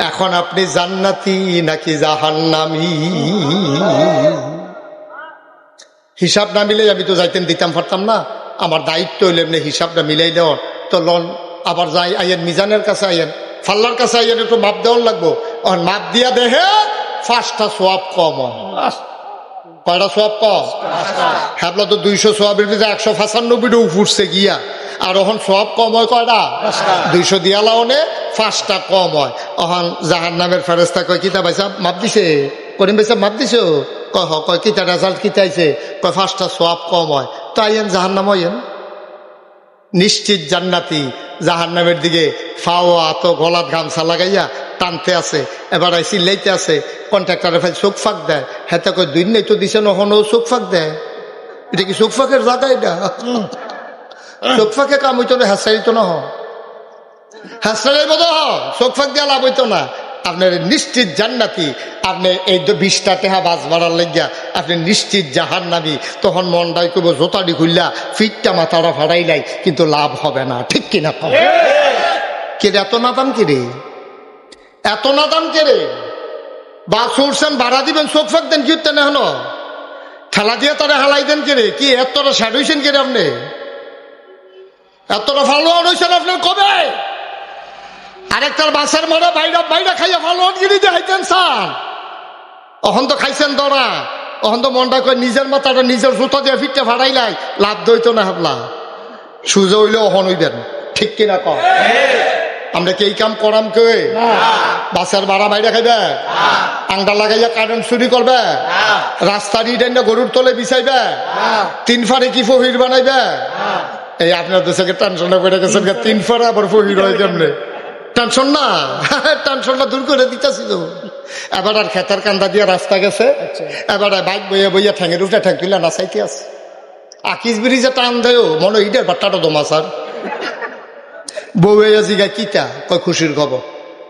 A: এখন আপনি জান্নাতি নাকি জাহান্নামী। হিসাব না মিলে আমি তো যাইতেন দিতাম পারতাম না, আমার দায়িত্ব হইলে এমনি হিসাবটা মিলাই দেওয়ার। তো লন আবার যাই, আইয়েন মিজানের কাছে, আইয়েন ফাল্লার কাছে, আইয়েন একটু মাপ দেওয়ার লাগবো। আর মাপ দিয়া দেহে 5টা সোয়াব কম হয়, কয়টা সোয়াব কম? হ্যাপলা তো 200 সোয়াবের ভিতরে 195টা উঠছে গিয়া, আর ওখান সোয়াব কম হয় কয়টা? 200 দিয়া লাউনে 5টা কম হয়। ওখান জাহান্নামের ফেরেশতা কয় কিতা ভাই সাহেব মাপ দিছে? করিম ভাই সাহেব মাপ দিছো? কয় হ। কয় কিতা রেজাল্ট কিতা আইছে? কয় 5টা সোয়াব কম হয়। তো আইয়েন জাহান্নাম হইয়েন নিশ্চিত জান্নাতি। জাহান্নামের দিকে ফাওয়া তো গলাত গামছা লাগাইয়া টানতে আছে, এবার চিল্লাইতে আছে। কন্ট্রাক্টরে ভাই চোখ ফাঁক দেয়। হেতে কয় 2 নেই তো দিছে, নখন চোখ ফাঁক দেয়। এটা কি চোখ ফাঁকের জায়গা? এটা চোখ ফাঁকে কাম হইতো না, হ্যাঁসাইতো না, হ্যাঁসাই বোধ চোখ ফাঁক দেওয়া লাভ হইতো না। আপনার নিশ্চিত জান্নাতি। আপনি এই 20টা টেহা বাস ভাড়ার লাগিয়া আপনি নিশ্চিত জাহান্নামী। তখন মনটাই করবো জোতাডি খুললা ফিটটা মাথাটা ফাড়াইলাই, কিন্তু লাভ হবে না। ঠিক কিনা? কে এত নাদাম কিরে? এত নাদাম কেড়ে? বাস উঠছেন ভাড়া দিবেন, চোখ ফাঁক দেন কি উঠতেন? এখনো ঠেলা দিয়ে তারা হালাই দেন কেড়ে? কি এতটা স্যাড হয়েছেন কেড়ে? আপনি এতটা ফলোয়ার হয়েছেন আপনার কবে? আরেকটার বাসের মনে বাইরা বাইরা খাইয়া ফলোয়ার গিরি দিয়ে হাইতেন সান। অহন তো খাইছেন দরা, অহন তো মনটা করে নিজের মাথাটা নিজের জুতা দিয়ে ফিটটা ফাড়াইলাই, লাভ দইতো না। হাবলা সুজা হইলে অহন হইবেন। ঠিক কিনা কম? আমরা কি এই কাম করাম? কে বাসের ভাড়া বাইরে খাইবে? আংটা লাগাইয়া কারেন্ট চুরি করবে? রাস্তা দিয়ে গরুর তলে বিছাইবে? 3 ফারে কি ফহির বানাইবে? এই আপনার দেশে টেনশনে পড়ে গেছেন। 3 ফারে আবার ফহির হয় কেমনে? টেনশন না, টেনশনটা দূর করে দিতেছি তো। এবার আর খেতার কান্দা দিয়ে রাস্তা গেছে, এবার বাইক বইয়া বইয়া ঠ্যাঙের উঠে ঠ্যাং তুলে নাচাইতে আছে। আকিস ব্রিজে টান দেয় মনে ইটার বাট্টাটা দমা স্যার। বউয়া জিগা কিতা? কয় খুশির খবর।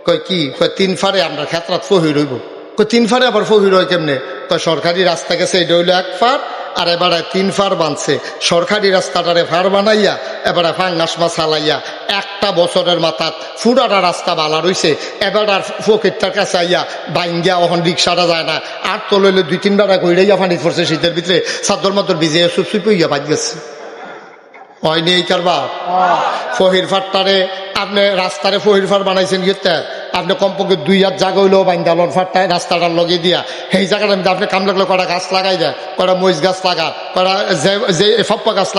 A: কয় কি? কয় 3 ফারে আমরা খেতরাত ফহির হইব। কয় 3 ফারে আবার ফহির হয় কেমনে? কয় সরকারি রাস্তা গেছে, এটা হইলো 1 ফার, আর এবারে 3 ফার বানছে। সরকারি রাস্তাটারে ফার বানাইয়া এবারে ফাঙ্গাস মাছ হালাইয়া 1টা বছরের মাথাত ফুরাটা রাস্তা বালা রইছে। এবার আর ফকিরটার কাছে আইয়া বাইঙ্গা ওখান রিক্সাটা যায় না। আর তো লইলে 2-3 বার কইরাইয়া ফানি পড়ছে শীতের ভিতরে, চাদর মাদর ভিজে চুপ হইয়া বাজ গেছে। হয়নি এই কারবার? ফহির ফাটটারে আপনি রাস্তারে ফহির ফার বানাইছেন গিয়ে আপনি কমপক্ষে 2 হাত জায়গা হইলেও বাইন্দালন ফাটটায় রাস্তাটার লগে দিয়া সেই জায়গাটা আপনি কাম লাগলে কটা গাছ লাগাই দেয়, কটা মরিচ গাছ লাগান, কটা যে ফপ্পা গাছ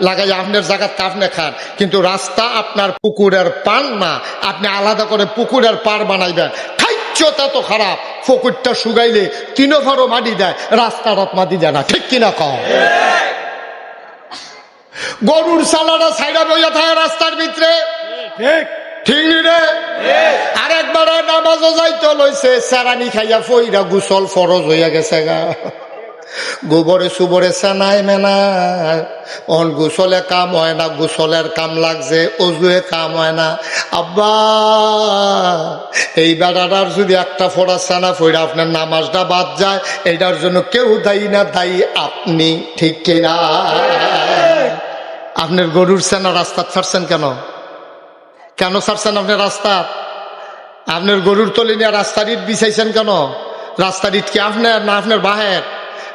A: লাগাই আপনার জায়গাতে আপনি খান। কিন্তু রাস্তা আপনার পুকুরের পান না, আপনি আলাদা করে পুকুরের পার বানাইবেন। খাইচ্ছটা তো খারাপ, পুকুরটা শুকাইলে 3 ফারও মাটি দেয়, রাস্তাটা মাটি দেয় না। ঠিক কিনা কম? গরুর সালাটা সাইডা বইয়া থাকে রাস্তার ভিতরে। ঠিক রে? আরেকবার নামাজও যাইতে লইছে, সারানি খাইয়া ফইরা গোসল ফরজ হইয়া গেছে গা। গোবরে সুবরে সানাই মেনা অন গোসলে কাম হয় না, গোসলের কাম লাগছে, অজুয়ে কাম হয় না। আব্বা এই বেড়াটার যদি একটা ফোড়া সানা ফইরা আপনার নামাজটা বাদ যায়, এটার জন্য কেউ দায়ী না, দায়ী আপনি। ঠিক কিনা? আপনার গরুর সেনা রাস্তা ছাড়ছেন কেন? কেন ছাড়ছেন আপনি রাস্তা? আপনার গরুর তলে নিয়ে রাস্তার ইট বিছাইছেন কেন? রাস্তার ইট কি আপনার না আপনার বাহের?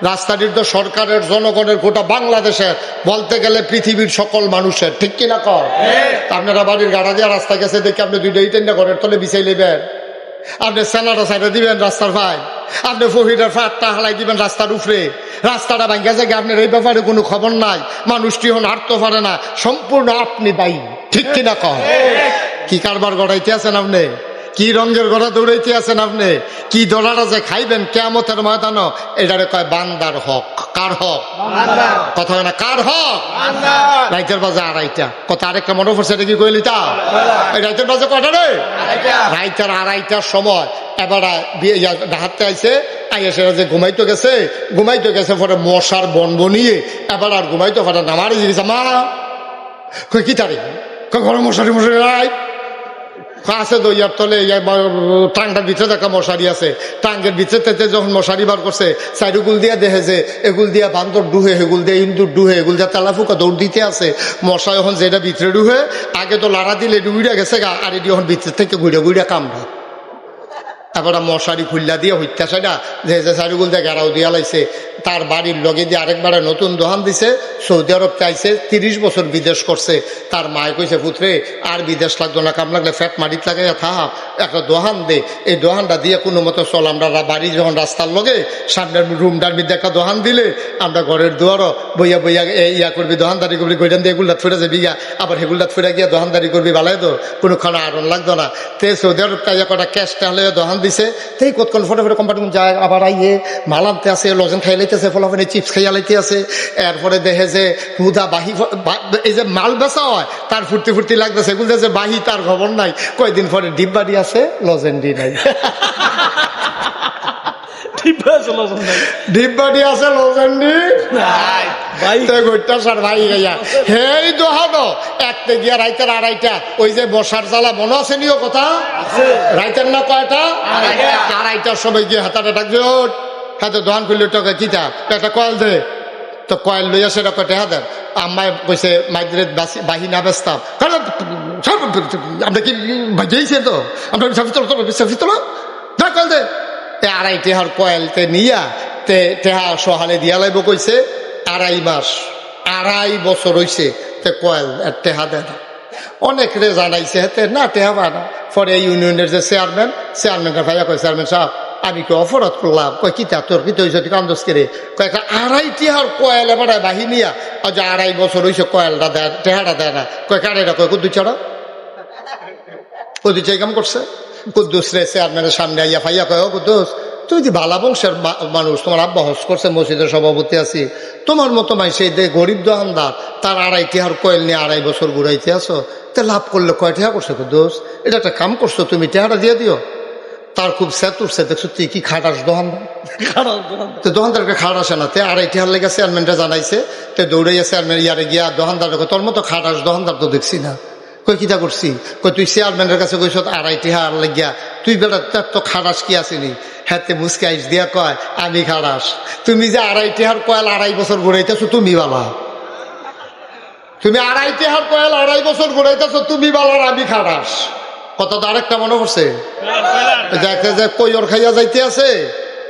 A: রাস্তার ইট তো সরকারের, জনগণের, গোটা বাংলাদেশের, বলতে গেলে পৃথিবীর সকল মানুষের। ঠিক কিনা কর? আপনারা বাড়ির গাড়া দিয়ে রাস্তা গেছে দেখে আপনি 2টা ইট এনে ঘরের তলে বিছাই নেবেন? আপনি সেনাটা সাইডে দিবেন রাস্তার ভাই, আপনি ফহিরের ফাটটা হালাই দিবেন রাস্তার উপরে, রাস্তাটা ভাঙ্গা জায়গায় আপনার এই ব্যাপারে কোনো খবর নাই, মানুষটি হন হাঁটতে পারে না, সম্পূর্ণ আপনি দায়ী। ঠিক কিনা কন? কি কারবার গড়াইতে আছেন আপনি? কি রঙের গড়া দৌড়াইতে আছেন আপনি? কি দড়াটা যে খাইবেন কিয়ামতের ময়দান, এটারে কয় বান্দার হক। কার হক? কথা হয় না? কার হক? রাইতের বাজে 2:30। কথা আরেকটা মনে পড়ছে, এটা কি কইলি তা? রাইতের বাজে কটা রে? রাইতের 2:30টার সময় এবার হাতে আইসে আইসে যে ঘুমাইতে গেছে পরে মশার বনবনিয়ে এবার আর ঘুমাইতে পারে না। মারি গেছে মা কই কি তারে ঘরে মশারি নাই আছে, দইয়ার তলে টাঙ্গার ভিতরে দেখা মশারি আছে, টাঙ্গের ভিতরে যখন মশারি বার করছে চাইরুগুল দিয়া দেখে যে এগুল দিয়া বান্দর ডুহে, এগুল দিয়ে ইন্দুর ডুহে, এগুল দিয়া তেলাফুকা দৌড় দিতে আছে। মশা যখন যেটা ভিতরে ডুহে, আগে তো লাড়া দিলে উড়ে গেছে গা, আর এটি যখন ভিতর থেকে ঘুরে কামড়া। এবার মশারি খুল্লা দিয়ে হইতাছে না যে চারিগুল দিয়ে গেরাও দিয়া লাইছে। তার বাড়ির লগে দিয়ে আরেকবারে নতুন দোকান দিছে। সৌদি আরব চাইছে, 30 বছর বিদেশ করছে। তার মায় কইছে, পুত্রে আর বিদেশ লাগতো না, কাম লাগলে ফ্যাট মাটিত লাগাইয়া থাক, একটা দোকান দে, এই দোকানটা দিয়ে কোনো মতো চল। আমরা বাড়ি যখন রাস্তার লগে সামনের রুমটার মধ্যে একটা দোকান দিলে আমরা ঘরের দুয়ারও বইয়া বইয়া ইয়া করবি, দোকানদারি করবি, গৈটান দিয়ে এগুলাত ফিরে যাবি গা, আবার হেগুলাত ফিরে গিয়া দোকানদারি করবি, ভালাই তো কোনোক্ষণ আরন লাগতো না। তে সৌদি আরব চাইয়া কটা ক্যাশ টাহলে দোকান দিছে। তেই কতক্ষণ ফটো ফটো কোম্পানি যায়, আবার আইয়ে মাল আনতে আছে, লজেন খাই লাইতেছে, ফলাফলে চিপস খাইয়া লাইতে আছে। এরপরে দেখে যে হুদা বাহি, এই যে মাল বেচা হয় তার ফুর্তি ফুর্তি লাগতেছে, এগুলো যে বাহি তার খবর নাই। কয়দিন পরে ডিব্বাডি আছে, লজেন্ডি নাই। ডিব্বাডি আছে, লজেন্ডি নাই। হেই দোহানো একটা গিয়া রাইতের আড়াইটা, ওই যে বসার জ্বালা মনে আছে নিও কথা, রাইতের না কয়টা, আড়াইটার সময় গিয়ে হাতাটা ডাকছে, হাতে দোকান খুললে টাকা কিতা একটা কয়েল দে। তো কয়েল লইয়া সেটা কটে হাতের আম্মায় কইছে মাইদ্রে বাহি না বেচতাম, আমরা কি বাজিয়েছে তো আমরা কয়েল দে। আড়াই টেহার কয়েলতে নিয়া টেহা সহালে দিয়া লাইব কইছে। 2.5 মাস 2.5 বছর হইছে তে কয়েল টেহা দেয় না। অনেক রে জানাইছে হেতে না টেহা বানা। পরে এই ইউনিয়নের যে চেয়ারম্যানটা ভাইয়া কয়, চেয়ারম্যান সাহেব আমি কি অপরাধ করলাম? কয় কিতা তোর কি হয়েছে, তুই কান্দস কে রে? কয় একটা 2.5 টিহার কয়েল এবার বাহিনিয়া যে 2.5 বছর হয়েছে কয়েলটা দেয়, টেহাটা দেয় না। কয় কারেরা কয় কুদ্দু ছাড়া কুদ্দু চাই কাম করছে। কুদ্দুস রে চেয়ারম্যানের সামনে আইয়া ভাইয়া কয়, ও কুদ্দুস তুই যে ভালা বংশের মানুষ, তোমার আব্বা হজ করছে, মসজিদের সভাপতি আছি, তোমার মতো মাইসে গরিব দোকানদার তার 2.5 টিহার কয়েল নিয়ে 2.5 বছর ঘুরাইতে আসো, তে লাভ করলে কয় টেহা করছে? কুদ্দুস এটা একটা কাম করছো, তুমি টেহাটা দিয়ে দিও। তার খুব স্যাত উঠছে, দেখছো তুই কি খাটাস দোকানদার, তো দোকানদারকে খাট আসে না। তে 2.5 টিহার লেগে চেয়ারম্যানটা জানাইছে। তে দৌড়াইয়া চেয়ারম্যান ইয়ারে গিয়া দোকানদার তোর মতো খাটাস দোকানদার তো দেখছি না। কই কিতা করছি? কই তুই চেয়ারম্যানের কাছে কইস 2.5 টিহার লেগিয়া, তুই বেটা তার তো খাটাস কি আসেনি? হাতে মুসকাইস দিয়া কয় আমি খাটাস। তুমি যে 2.5 টিহার কয়েল 2.5 বছর ঘুরাইতেছো তুমি বালা, তুমি 2.5 টিহার কয়েল 2.5 বছর ঘুরাইতেছো তুমি বালার, আমি খাটাস। কত তো আরেকটা মনে করছে যে কৈর খাইয়া যাইতে আছে,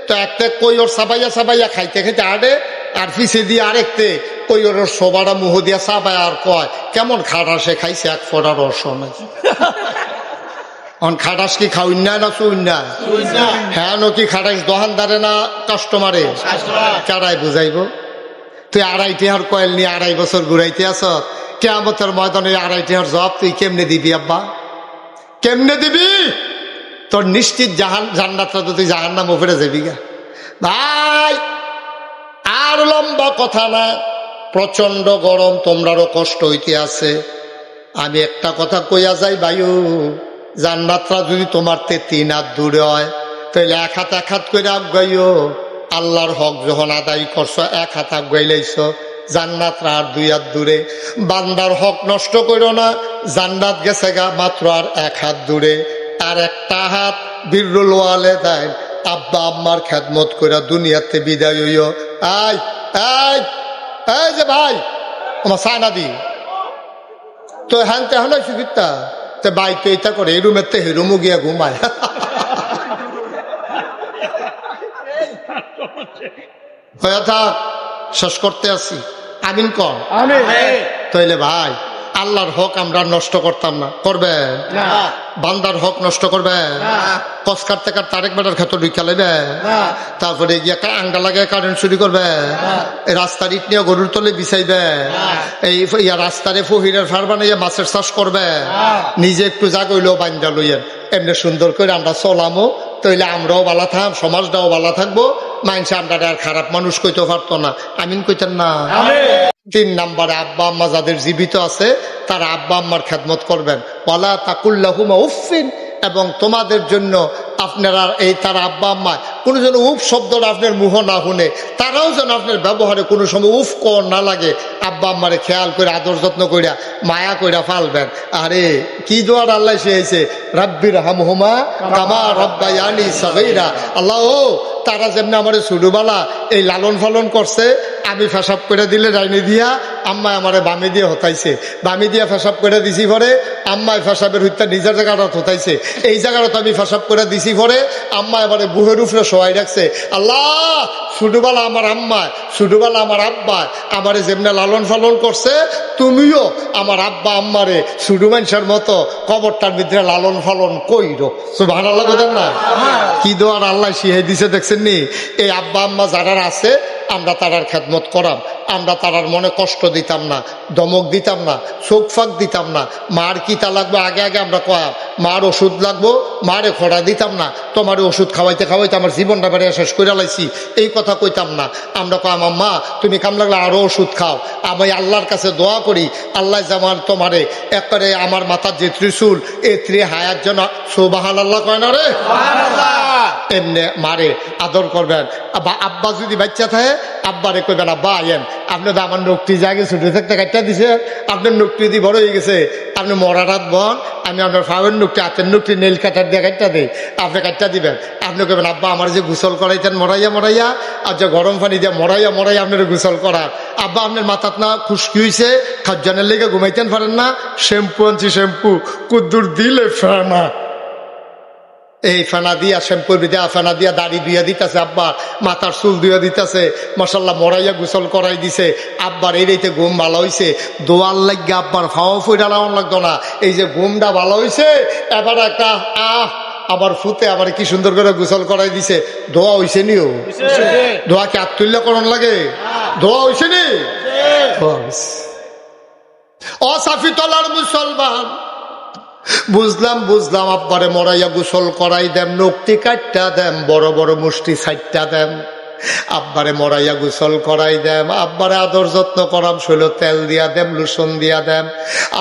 A: তো একটা কৈর চাবাইয়া চাবাইয়া খাইতে খাইতে আড়ে, আর পিছিয়ে দিয়ে আরেকতে কৈরের সবারা মুহ দিয়া চাবাই আর কয় কেমন খাটাসে খাইছে, এক ফোটার রস নাই। খাটাস কি খাওয়াই না না চুই না? হ্যাঁ কি খাটাইস দোকানদারে না কাস্টমারে? কারাই বুঝাইব? তুই 2.5 টিহার কয়েল নিয়ে 2.5 বছর ঘুরাইতে আস, কিয়ামতের ময়দানে 2.5 টিহার জবাব তুই কেমনে দিবি আব্বা, কেমনে দিবি? তোর নিশ্চিত জান্নাতটা তো তুই জাহান্নাম উপরে যাবি গা। ভাই আর লম্বা কথা না, প্রচন্ড গরম, তোমরারও কষ্ট হইতে আছে। আমি একটা কথা কইয়া যাই ভাইও, জান্নাতটা যদি তোমার 3 হাত দূরে হয় তাহলে 1 হাত করে আগাইও। আল্লাহর হক যখন আদায় করছো 1 হাত আগাইলাইছ, জান্নাতরা আর 2 হাত দূরে। বান্দার হক নষ্ট করো না, জান্নাত গেছে গা মাত্র আর 1 হাত দূরে। আর একটা হাত বিররুল ওয়ালিদাইন, আব্বা আম্মার খেদমত করে দুনিয়াতে বিদায় হইও। আই আই এই যে ভাই আমার সায়না দি তো হ্যান তে হলো সুবিধা, তো ভাই তো এটা করে এই রুমের তে হেরুমু গিয়া ঘুমায়। হয়ে থাক, শেষ করতে আসি, আমিন কর। তাইলে ভাই আল্লাহর হক আমরা নষ্ট করতাম না, করবে না। বান্দার হক নষ্ট করবে কস কাটতে কাটতে আরেক বেটার ক্ষেত্রে ঢুকা লাইবে, তারপরে গিয়ে আঙ্গা লাগে কারেন্ট চুরি করবে, রাস্তার ইট নিয়ে গরুর তলে বিছাইবে, এই রাস্তারে ফহিরের ফার বানাইয়া মাছের চাষ করবে, নিজে একটু জাগইলেও বান্দা লইয়েন। এমনি সুন্দর করে আমরা চলামো, তাইলে আমরাও ভালো থাকব, সমাজটাও ভালো থাকবো, মানুষ আমরা আর খারাপ মানুষ কইতে পারতো না। আমিন কইতেন না? 3 নম্বরে আব্বা আম্মা যাদের জীবিত আছে তারা আব্বা আম্মার খেদমত করবেন। ওয়ালা তাকুল্লাহুমা উফিন, এবং তোমাদের জন্য আপনারা এই তারা আব্বা আম্মা কোনো যেন উফ শব্দটা আপনার মুহ না শুনে, তারাও যেন আপনার ব্যবহারে কোনো সময় উফ কর না লাগে। আব্বা আম্মারে খেয়াল করে আদর যত্ন কইরা মায়া কইরা ফালবেন। আরে কি দোয়ার আল্লাহ শিখাইছে, রাব্বির হামহুমা কামা রাব্বায়ানি সাগীরা। আল্লাহ ও তারা যেমনি আমার ছোটবেলা এই লালন পালন করছে, আমি পেশাব করে দিলে ডাইনে দিয়া, আম্মা আমারে বামে দিয়ে হতাইছে, বামে দিয়া পেশাব করে দিছি পরে আম্মায় ফেসাবের হইতে নিজের জায়গাটা থোতাইছে, এই জায়গাটা আমি ফেসাব করে দিছি। পরে আম্মা এবারে বুহের উপরে সবাই রাখছে, আল্লাহ ছোটবেলা আমার আম্মায়, ছোটবেলা আমার আব্বা আমারে যেমনে লালন পালন করছে, তুমিও আমার আব্বা আম্মারে ছোট মানুষের মতো কবরটার ভিতরে লালন পালন কইরো। সুবহানাল্লাহ বলেন না? কি দোয়ার আল্লাহ শিখাই দিছে দেখছেন নি? এই আব্বা আম্মা যারা আছে আমরা তারার খেদমত করাম, আমরা তারার মনে কষ্ট দিতাম না, দমক দিতাম না, চোখ ফাঁক দিতাম না। মার কিতা লাগবে আগে আগে আমরা কয়াম, মার ওষুধ লাগবো মারে খোড়া দিতাম না, তোমার ওষুধ খাওয়াইতে খাওয়াইতে আমার জীবনটা বেড়ে শেষ করে লাইছি এই কথা কইতাম না। আমরা কয়াম আম্মা তুমি কাম লাগলে আরো ওষুধ খাও। আমি আল্লাহর কাছে দোয়া করি আল্লাহ যেমন তোমারে একবারে আমার মাথার যে ত্রিশূল এই হায়াত যেন, সুবহানাল্লাহ কয় না রে, এমনি মারে আদর করবেন। আব্বা যদি বাচ্চা থাকে আব্বারে কইবেন আব্বা আইয়েন, আপনি তো আমার নকটি জাগে ছোট থাকতে কাটটা দিছে, আপনার নকটি দিয়ে বড় হয়ে গেছে, আপনি মরারাত বন, আমি আপনার ফাওয়ের নকটি হাতের নকটি নেল কাটার দিয়ে কাটটা দিই, আপনি কাটটা দিবেন। আপনি কইবেন আব্বা আমার যে গোসল করাইতেন মরাইয়া মরাইয়া, আর যে গরম পানি দিয়ে মরাইয়া মরাইয়া আপনার গোসল করার, আব্বা আপনার মাথাত না খুশকি হয়েছে, খাজ্জানের লেগে ঘুমাইতেন পারেন না, শ্যাম্পু আনছি শ্যাম্পু কুদ্দুর দিলে ফেনা, এই ফেনা দিয়া শ্যাম্পুর দিয়া ফেনা দিয়া দাড়ি ধুইয়া দিতেছে, আব্বার মাথার চুল ধুইয়া দিতেছে, মাশাল্লাহ মরাইয়া গোসল করাই দিছে। আব্বার এই রেতে ঘুম ভালো হয়েছে, দোয়ার লাগে আব্বার ফাওয়া ফুইটা লাগানো লাগতো না, এই যে ঘুমটা ভালো হয়েছে এবার একটা আবার ফুতে আবার কি সুন্দর করে গোসল করাই দিছে। দোয়া হয়েছে নিও, দোয়া কি আত্মুল্য করণ লাগে, দোয়া হয়েছে নি, অসাফি তলার মুসলমান। বুঝলাম আব্বারে মরাইয়া গোসল করাই দেন, নকটি কাটটা দেন, বড় বড় মুষ্টি সাইটটা দেন, আব্বারে মরাইয়া গোসল করাই দেম, আব্বারে আদর যত্ন করাম, শৈল তেল দিয়া দেম, লুসন দিয়া দেম,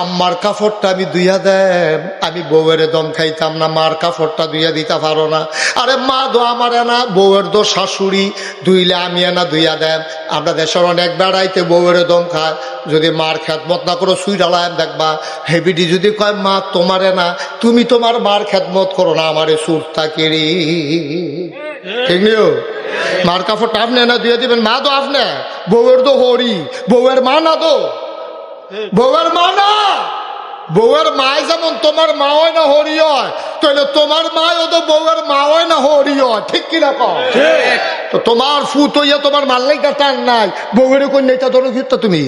A: আম্মার কাপড়টা আমি ধুইয়া দেম। আমি বউয়ের দম খাইতাম না, মার কাপড়টা ধুইয়া দিতে পারো না, আরে মা দো আমার এনা, বউয়ের দো শাশুড়ি ধুইলে আমি এনা ধুইয়া দেম। আমরা দেশের অনেক বেড়াইতে বউয়ের দম খায়, যদি মার খেদমত না করো সুই ডালায় দেখবা হেবিডি যদি কয় মা তোমার এনা, তুমি তোমার মার খেদমত করো না, আমারে সুর তাকিরি, ঠিক নিও। মার কাপড়টা আপনি না দিয়ে দিবেন, মা তো আপনি, বউয়ের তো হরি, বউয়ের মা না তো, বউয়ের মা না, বউয়ের মায় যেমন তোমার মা হয় না হরি হয়, তাহলে তোমার মাও তো বউয়ের মা হয় না হরি হয়, ঠিক কিনা কও? তো তোমার ফুত হইয়া তোমার মাল্লাইটা টান নাই, বউয়ের কন্যাটা ধরো ফিরত, তুমি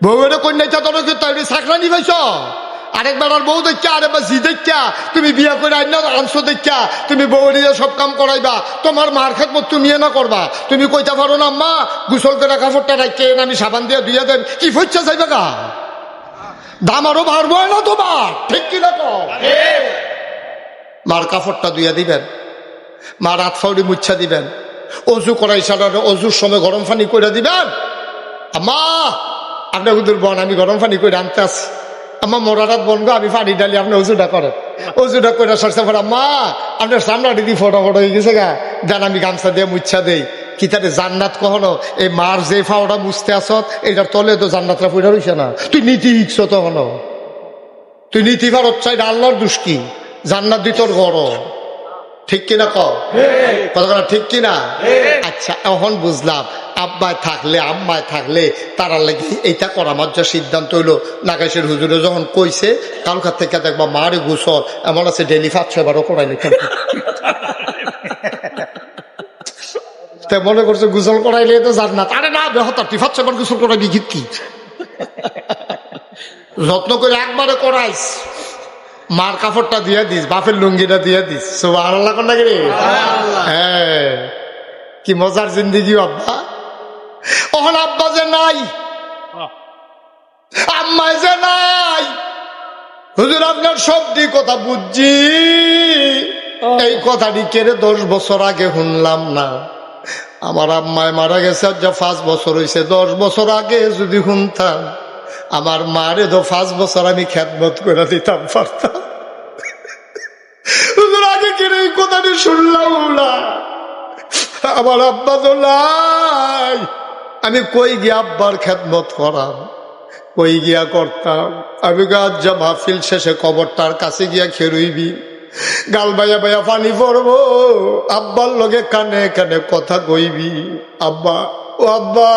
A: বউয়ের কন্যাটা ধরো ফিরত, এটি চাকরা নিবাইছ, আরেকবার আর বউ দেখা, আরেকবার জি দেখা, তুমি বিয়া করে আনছো দেখা তুমি বউ নিয়ে সব কাম করাইবা, তোমার মার খেদমত তুমি না করবা। তুমি কইতে পারো না মা গোসল করে কাপড়টা রাখতে আমি সাবান দিয়ে ধুইয়া দেন, কি ফইচ্ছা চাইবে গা, দাম আরো বাড়বো না তোমার, ঠিক কিনা কও? মার কাপড়টা ধুইয়া দিবেন, মার হাত ফাউড়ি মুচ্ছা দিবেন, অজু করাই সারা অজুর সময় গরম পানি করে দিবেন। আম্মা আপনি হুদুর বোন আমি গরম পানি করে আনতে আসি, আমার মোরারাত বনগো আমি পানি ডালি, আপনি অজুটা করেন, অজুটা করে সরষে পড়া মা আপনার সামনা দিদি ফটো ফটো হয়ে গেছে গা, যান আমি গামছা দিয়ে মুচ্ছা দেই। কি তারে জান্নাত কখনো এই মার যে ফাওটা বুঝতে আসত এটার তলে তো জান্নাতরা পড়া রইছে না, তুই নীতি শিখছ তখনও, তুই নীতি ভারত চাই আল্লাহর দুষ্কি, জান্নাত দি তোর ঘর, ঠিক কিনা কও? কথা ঠিক কিনা? আচ্ছা এখন বুঝলাম আব্বায় থাকলে আম্মায় থাকলে তারা লাগে এইটা করা আমার যা সিদ্ধান্ত হইলো। নাগাইশের হুজুরে যখন কইছে কালকার থেকে দেখবা মারে গোসল এমন আছে ডেলি 5-6 করাইলে, মনে করছে গোসল করাইলে তো জান্নাত, আরে না বেহতার তুই 5-6 গোসল করাবি কি, যত্ন করে একবারে করাইস, মার কাপড়টা দিয়ে দিস, বাপের লুঙ্গিটা দিয়ে দিস, সুবহানাল্লাহ কোন নাকি রে? হ্যাঁ কি মজার জিন্দিগি আব্বা। ওহন আব্বা যে নাই, আম্মা যে নাই, হুজুর আপনার সবটি কথা বুঝছি, এই কথাটি কেড়ে 10 বছর আগে শুনলাম না, আমার আম্মায় মারা গেছে যা 5 বছর হয়েছে, 10 বছর আগে যদি শুনতাম আমার মারে তো 5 বছর আমি খেদমত করে দিতাম পারতাম। হুজুর আগে কেড়ে এই কথাটি শুনলাম না, আমার আব্বা তো নাই, আমি কই গিয়া আব্বার খেদমত করাম, কই গিয়া করতাম। আমি গাছ যা মাহফিল শেষে কবরটার কাছে গিয়া খেরুইবি, গাল বাইয়া বাইয়া পানি পড়বো, আব্বার লগে কানে কানে কথা কইবি, আব্বা ও আব্বা